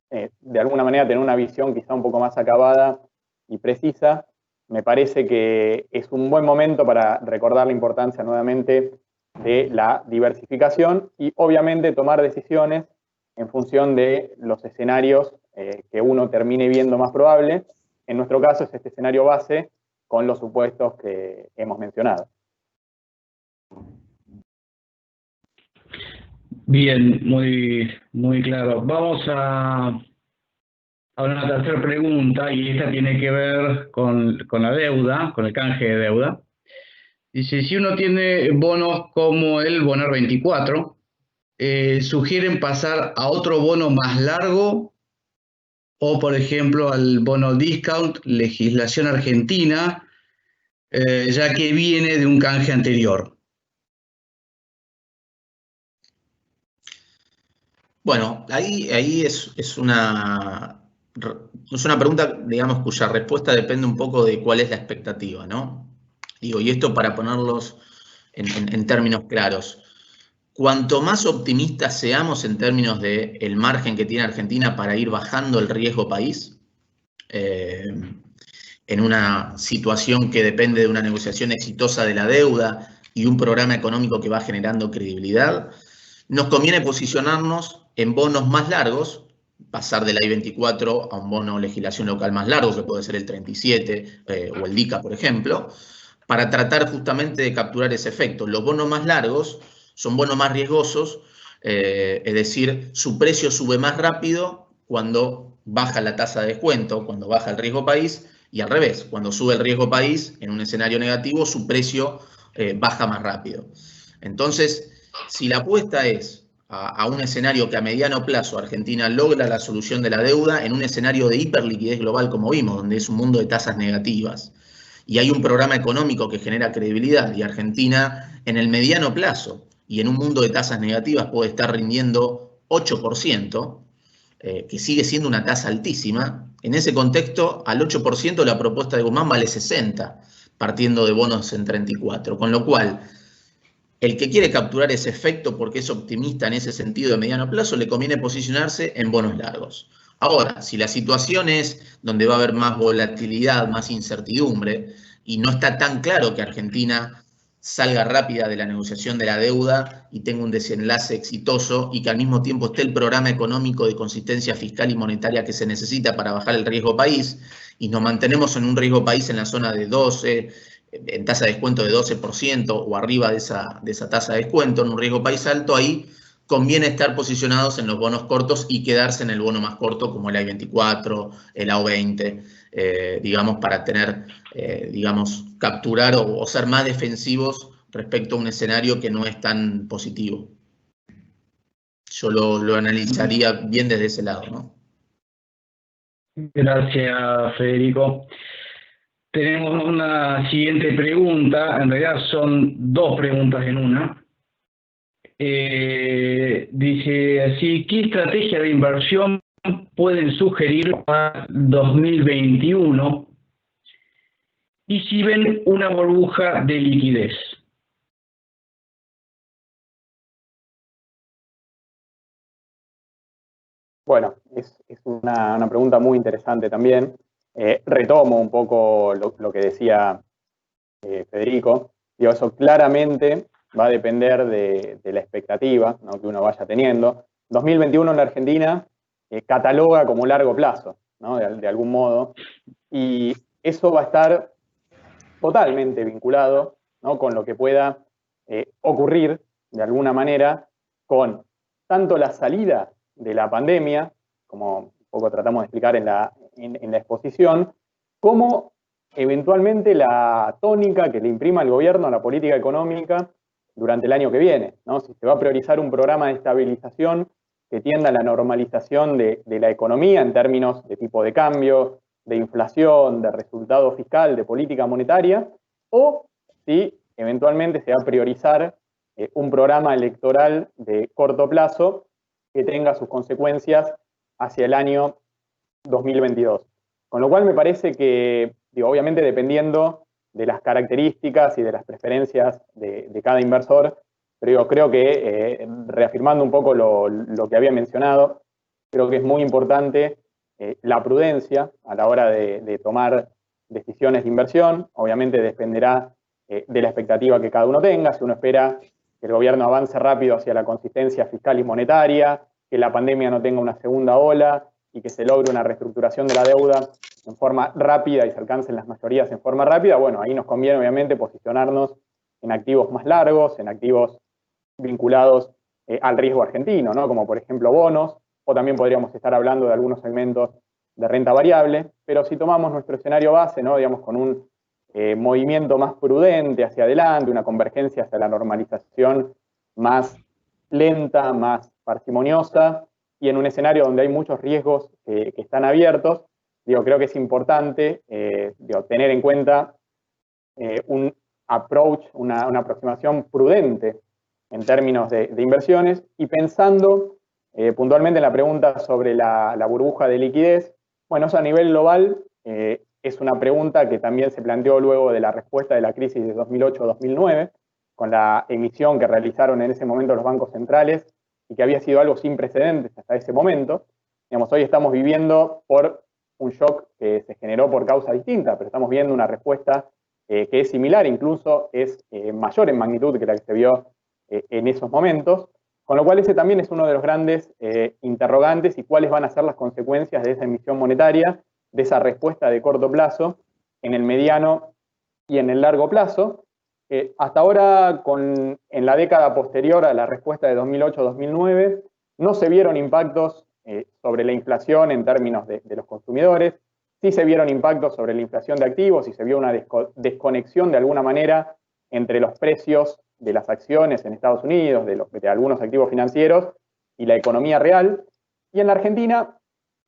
de alguna manera, tener una visión quizá un poco más acabada y precisa, me parece que es un buen momento para recordar la importancia nuevamente de la diversificación y obviamente tomar decisiones en función de los escenarios que uno termine viendo más probable. En nuestro caso es este escenario base con los supuestos que hemos mencionado. Bien, muy claro. Vamos a una tercera pregunta, y esta tiene que ver con la deuda, con el canje de deuda. Dice, si uno tiene bonos como el Bonar 24, ¿sugieren pasar a otro bono más largo o, por ejemplo, al bono discount, legislación argentina, ya que viene de un canje anterior? Bueno, ahí es una pregunta, digamos, cuya respuesta depende un poco de cuál es la expectativa, ¿no? Digo, y esto para ponerlos en términos claros. Cuanto más optimistas seamos en términos del margen que tiene Argentina para ir bajando el riesgo país, en una situación que depende de una negociación exitosa de la deuda y un programa económico que va generando credibilidad, nos conviene posicionarnos en bonos más largos, pasar de la I-24 a un bono legislación local más largo, que puede ser el 37 o el DICA, por ejemplo, para tratar justamente de capturar ese efecto. Los bonos más largos son bonos más riesgosos, es decir, su precio sube más rápido cuando baja la tasa de descuento, cuando baja el riesgo país, y al revés, cuando sube el riesgo país en un escenario negativo, su precio baja más rápido. Entonces, si la apuesta es a un escenario que a mediano plazo Argentina logra la solución de la deuda en un escenario de hiperliquidez global como vimos, donde es un mundo de tasas negativas, y hay un programa económico que genera credibilidad, y Argentina en el mediano plazo y en un mundo de tasas negativas puede estar rindiendo 8%, que sigue siendo una tasa altísima, en ese contexto al 8% la propuesta de Guzmán vale 60%. partiendo de bonos en 34. Con lo cual, el que quiere capturar ese efecto porque es optimista en ese sentido de mediano plazo, le conviene posicionarse en bonos largos. Ahora, si la situación es donde va a haber más volatilidad, más incertidumbre, y no está tan claro que Argentina salga rápida de la negociación de la deuda y tenga un desenlace exitoso y que al mismo tiempo esté el programa económico de consistencia fiscal y monetaria que se necesita para bajar el riesgo país, y nos mantenemos en un riesgo país en la zona de 12, en tasa de descuento de 12% o arriba de esa tasa de descuento, en un riesgo país alto, ahí conviene estar posicionados en los bonos cortos y quedarse en el bono más corto como el I-24, el AO20, digamos, para tener, digamos, capturar o ser más defensivos respecto a un escenario que no es tan positivo. Yo lo analizaría bien desde ese lado, ¿no? Gracias, Federico. Tenemos una siguiente pregunta, en realidad son dos preguntas en una. Dice así, ¿qué estrategia de inversión pueden sugerir para 2021 y si ven una burbuja de liquidez? Bueno, es una pregunta muy interesante también. Retomo un poco lo que decía Federico. Digo, eso claramente va a depender de la expectativa, ¿no?, que uno vaya teniendo. 2021 en la Argentina cataloga como largo plazo, ¿no?, de algún modo, y eso va a estar totalmente vinculado, ¿no?, con lo que pueda ocurrir de alguna manera con tanto la salida de la pandemia, como un poco tratamos de explicar en la exposición, como eventualmente la tónica que le imprima el gobierno a la política económica durante el año que viene, ¿no? Si se va a priorizar un programa de estabilización que tienda a la normalización de la economía en términos de tipo de cambio, de inflación, de resultado fiscal, de política monetaria, o si eventualmente se va a priorizar un programa electoral de corto plazo que tenga sus consecuencias hacia el año 2022. Con lo cual me parece que, digo, obviamente dependiendo de las características y de las preferencias de cada inversor, pero digo, creo que, reafirmando un poco lo que había mencionado, creo que es muy importante la prudencia a la hora de tomar decisiones de inversión. Obviamente dependerá de la expectativa que cada uno tenga. Si uno espera que el gobierno avance rápido hacia la consistencia fiscal y monetaria, que la pandemia no tenga una segunda ola y que se logre una reestructuración de la deuda en forma rápida y se alcancen las mayorías en forma rápida, bueno, ahí nos conviene obviamente posicionarnos en activos más largos, en activos vinculados al riesgo argentino, ¿no?, como por ejemplo bonos, o también podríamos estar hablando de algunos segmentos de renta variable, pero si tomamos nuestro escenario base, ¿no?, digamos, con un movimiento más prudente hacia adelante, una convergencia hacia la normalización más lenta, más parsimoniosa, y en un escenario donde hay muchos riesgos que están abiertos, digo, creo que es importante tener en cuenta un approach, una aproximación prudente en términos de inversiones, y pensando puntualmente en la pregunta sobre la burbuja de liquidez. Bueno, eso a nivel global es una pregunta que también se planteó luego de la respuesta de la crisis de 2008-2009, con la emisión que realizaron en ese momento los bancos centrales y que había sido algo sin precedentes hasta ese momento. Digamos, hoy estamos viviendo por un shock que se generó por causa distinta, pero estamos viendo una respuesta que es similar, incluso es mayor en magnitud que la que se vio en esos momentos, con lo cual ese también es uno de los grandes interrogantes, y cuáles van a ser las consecuencias de esa emisión monetaria, de esa respuesta de corto plazo, en el mediano y en el largo plazo. Hasta ahora, en la década posterior a la respuesta de 2008-2009, no se vieron impactos sobre la inflación en términos de los consumidores. Sí se vieron impactos sobre la inflación de activos y se vio una desconexión de alguna manera entre los precios de las acciones en Estados Unidos, de algunos activos financieros, y la economía real. Y en la Argentina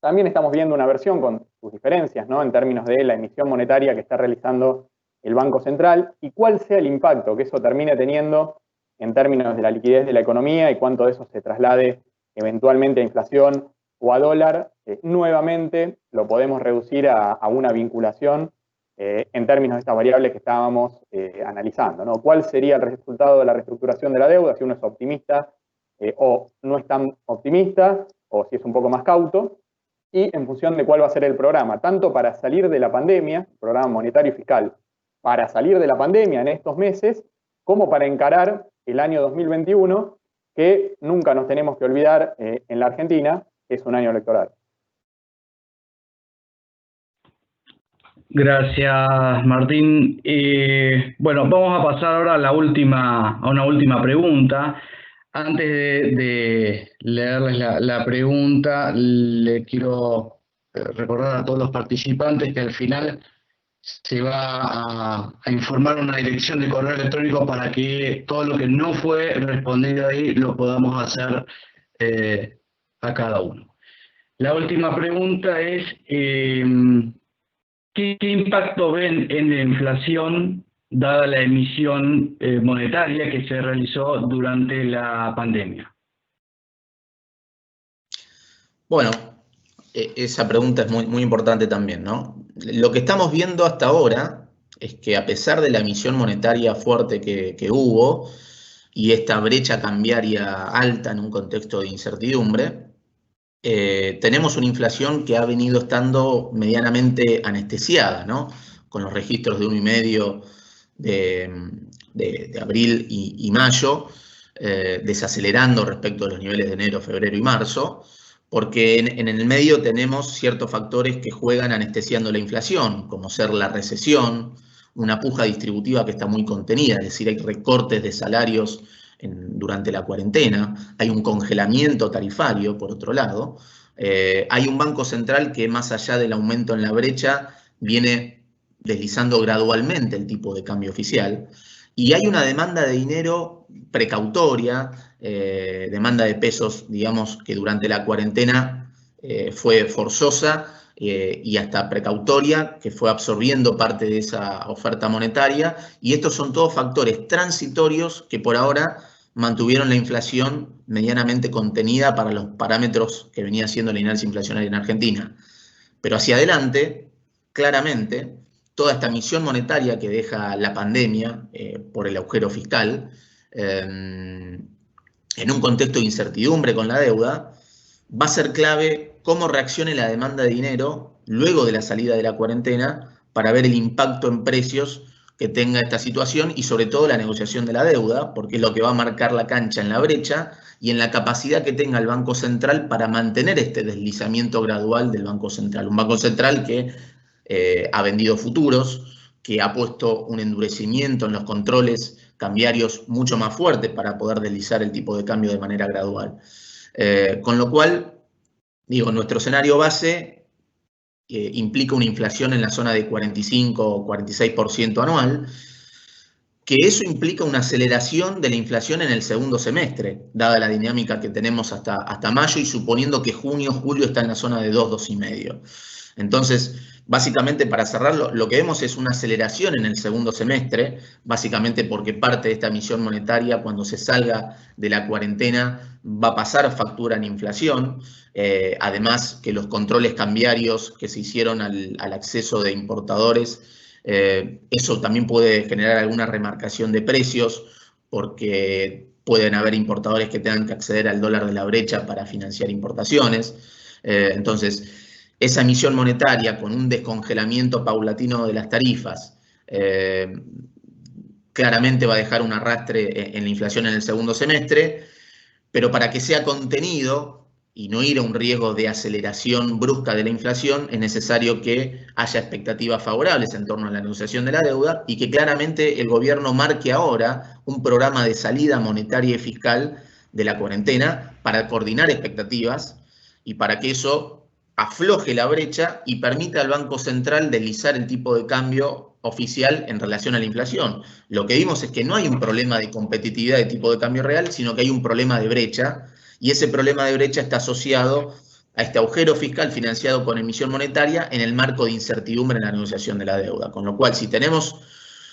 también estamos viendo una versión con sus diferencias, ¿no?, en términos de la emisión monetaria que está realizando el Banco Central y cuál sea el impacto que eso termine teniendo en términos de la liquidez de la economía y cuánto de eso se traslade eventualmente a inflación o a dólar. Nuevamente lo podemos reducir a una vinculación en términos de estas variables que estábamos analizando, ¿no? ¿Cuál sería el resultado de la reestructuración de la deuda, si uno es optimista o no es tan optimista, o si es un poco más cauto, y en función de cuál va a ser el programa, tanto para salir de la pandemia, programa monetario y fiscal, para salir de la pandemia en estos meses, como para encarar el año 2021, que nunca nos tenemos que olvidar en la Argentina, que es un año electoral. Gracias, Martín. Bueno, vamos a pasar ahora a una última pregunta. Antes de leerles la pregunta, le quiero recordar a todos los participantes que al final se va a informar una dirección de correo electrónico para que todo lo que no fue respondido ahí lo podamos hacer a cada uno. La última pregunta es, ¿qué impacto ven en la inflación dada la emisión monetaria que se realizó durante la pandemia? Bueno, esa pregunta es muy importante también, ¿no? Lo que estamos viendo hasta ahora es que a pesar de la emisión monetaria fuerte que hubo y esta brecha cambiaria alta en un contexto de incertidumbre, tenemos una inflación que ha venido estando medianamente anestesiada, ¿no? Con los registros de 1,5 de abril y mayo, desacelerando respecto a los niveles de enero, febrero y marzo, porque en el medio tenemos ciertos factores que juegan anestesiando la inflación, como ser la recesión, una puja distributiva que está muy contenida, es decir, hay recortes de salarios durante la cuarentena, hay un congelamiento tarifario, por otro lado, hay un Banco Central que más allá del aumento en la brecha viene deslizando gradualmente el tipo de cambio oficial, y hay una demanda de dinero precautoria, demanda de pesos, digamos, que durante la cuarentena fue forzosa y hasta precautoria, que fue absorbiendo parte de esa oferta monetaria, y estos son todos factores transitorios que por ahora mantuvieron la inflación medianamente contenida para los parámetros que venía siendo la inercia inflacionaria en Argentina. Pero hacia adelante, claramente, toda esta emisión monetaria que deja la pandemia por el agujero fiscal, en un contexto de incertidumbre con la deuda, va a ser clave cómo reaccione la demanda de dinero luego de la salida de la cuarentena para ver el impacto en precios que tenga esta situación y sobre todo la negociación de la deuda, porque es lo que va a marcar la cancha en la brecha y en la capacidad que tenga el Banco Central para mantener este deslizamiento gradual del Banco Central. Un Banco Central que ha vendido futuros, que ha puesto un endurecimiento en los controles cambiarios mucho más fuerte para poder deslizar el tipo de cambio de manera gradual. Con lo cual, digo, nuestro escenario base implica una inflación en la zona de 45 o 46% anual, que eso implica una aceleración de la inflación en el segundo semestre, dada la dinámica que tenemos hasta mayo y suponiendo que junio, julio está en la zona de 2, 2,5. Entonces, básicamente para cerrarlo, lo que vemos es una aceleración en el segundo semestre, básicamente porque parte de esta emisión monetaria, cuando se salga de la cuarentena, va a pasar factura en inflación. Además que los controles cambiarios que se hicieron al acceso de importadores, eso también puede generar alguna remarcación de precios, porque pueden haber importadores que tengan que acceder al dólar de la brecha para financiar importaciones. Entonces, esa emisión monetaria con un descongelamiento paulatino de las tarifas claramente va a dejar un arrastre en la inflación en el segundo semestre, pero para que sea contenido y no ir a un riesgo de aceleración brusca de la inflación, es necesario que haya expectativas favorables en torno a la negociación de la deuda y que claramente el gobierno marque ahora un programa de salida monetaria y fiscal de la cuarentena para coordinar expectativas y para que eso afloje la brecha y permita al Banco Central deslizar el tipo de cambio oficial en relación a la inflación. Lo que vimos es que no hay un problema de competitividad de tipo de cambio real, sino que hay un problema de brecha, y ese problema de brecha está asociado a este agujero fiscal financiado con emisión monetaria en el marco de incertidumbre en la negociación de la deuda. Con lo cual, si tenemos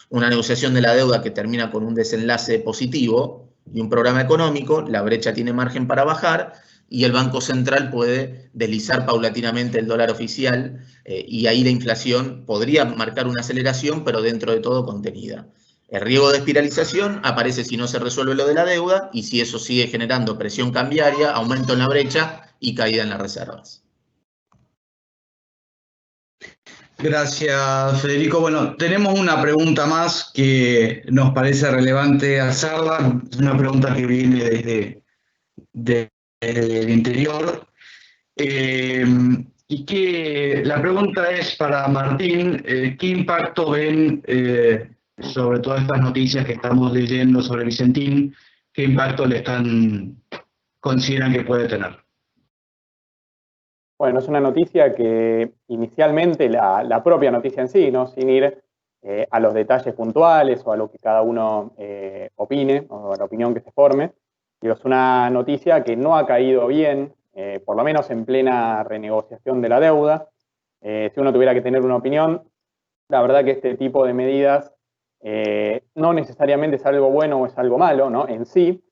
una negociación de la deuda que termina con un desenlace positivo y un programa económico, la brecha tiene margen para bajar, y el Banco Central puede deslizar paulatinamente el dólar oficial y ahí la inflación podría marcar una aceleración, pero dentro de todo contenida. El riesgo de espiralización aparece si no se resuelve lo de la deuda y si eso sigue generando presión cambiaria, aumento en la brecha y caída en las reservas. Gracias, Federico. Bueno, tenemos una pregunta más que nos parece relevante hacerla. Es una pregunta que viene desde el interior. Y que la pregunta es para Martín, ¿qué impacto ven sobre todas estas noticias que estamos leyendo sobre Vicentín? ¿Qué impacto consideran que puede tener? Bueno, es una noticia que inicialmente la propia noticia en sí, ¿no? Sin ir a los detalles puntuales o a lo que cada uno opine o a la opinión que se forme, digo, es una noticia que no ha caído bien, por lo menos en plena renegociación de la deuda. Si uno tuviera que tener una opinión, la verdad que este tipo de medidas no necesariamente es algo bueno o es algo malo, ¿no? En sí,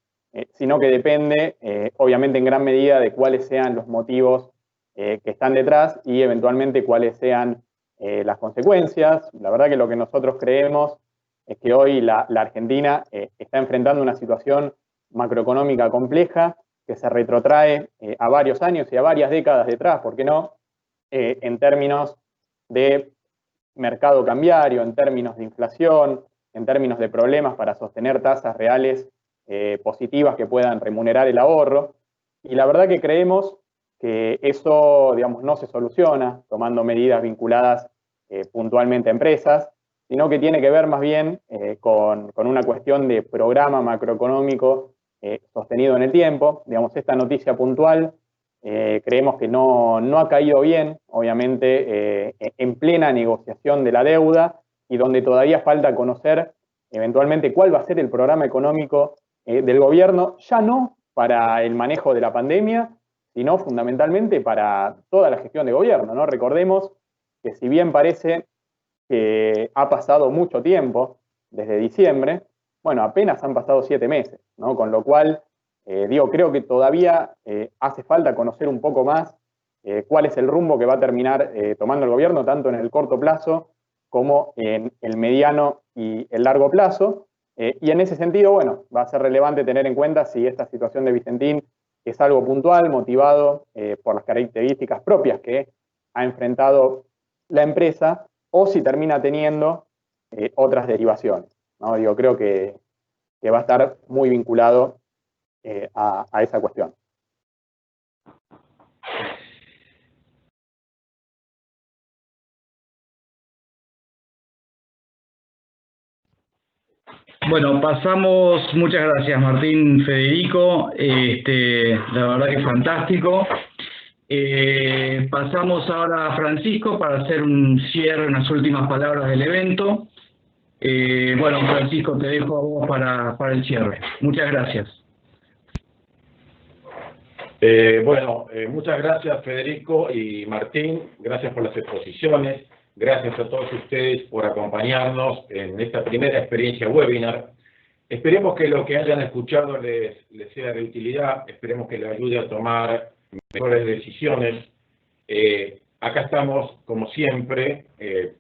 sino que depende, obviamente, en gran medida de cuáles sean los motivos que están detrás y eventualmente cuáles sean las consecuencias. La verdad que lo que nosotros creemos es que hoy la Argentina está enfrentando una situación macroeconómica compleja que se retrotrae a varios años y a varias décadas detrás, ¿por qué no? En términos de mercado cambiario, en términos de inflación, en términos de problemas para sostener tasas reales positivas que puedan remunerar el ahorro. Y la verdad que creemos que eso, digamos, no se soluciona tomando medidas vinculadas puntualmente a empresas, sino que tiene que ver más bien con una cuestión de programa macroeconómico sostenido en el tiempo. Digamos, esta noticia puntual creemos que no ha caído bien, obviamente, en plena negociación de la deuda y donde todavía falta conocer eventualmente cuál va a ser el programa económico del gobierno, ya no para el manejo de la pandemia, sino fundamentalmente para toda la gestión de gobierno, ¿no? Recordemos que si bien parece que ha pasado mucho tiempo desde diciembre, bueno, apenas han pasado 7 meses, ¿no? Con lo cual, creo que todavía hace falta conocer un poco más cuál es el rumbo que va a terminar tomando el gobierno, tanto en el corto plazo como en el mediano y el largo plazo. Y en ese sentido, bueno, va a ser relevante tener en cuenta si esta situación de Vicentín es algo puntual, motivado por las características propias que ha enfrentado la empresa, o si termina teniendo otras derivaciones, ¿no? Digo, creo que va a estar muy vinculado a esa cuestión. Bueno, muchas gracias Martín, Federico, la verdad que es fantástico. Pasamos ahora a Francisco para hacer un cierre, unas últimas palabras del evento. Bueno, Francisco, te dejo a vos para el cierre. Muchas gracias. Muchas gracias Federico y Martín, gracias por las exposiciones. Gracias a todos ustedes por acompañarnos en esta primera experiencia webinar. Esperemos que lo que hayan escuchado les sea de utilidad, esperemos que les ayude a tomar mejores decisiones. Acá estamos, como siempre,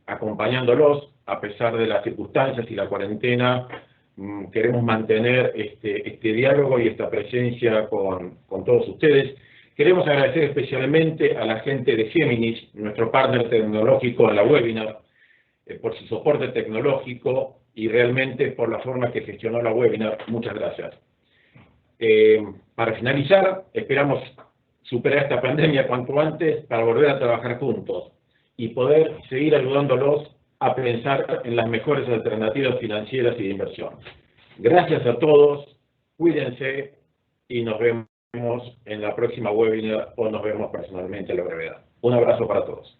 acompañándolos a pesar de las circunstancias y la cuarentena. Queremos mantener este diálogo y esta presencia con todos ustedes. Queremos agradecer especialmente a la gente de Géminis, nuestro partner tecnológico en la webinar, por su soporte tecnológico y realmente por la forma que gestionó la webinar. Muchas gracias. Para finalizar, esperamos superar esta pandemia cuanto antes para volver a trabajar juntos y poder seguir ayudándolos a pensar en las mejores alternativas financieras y de inversión. Gracias a todos, cuídense y nos vemos en la próxima webinar o nos vemos personalmente a la brevedad. Un abrazo para todos.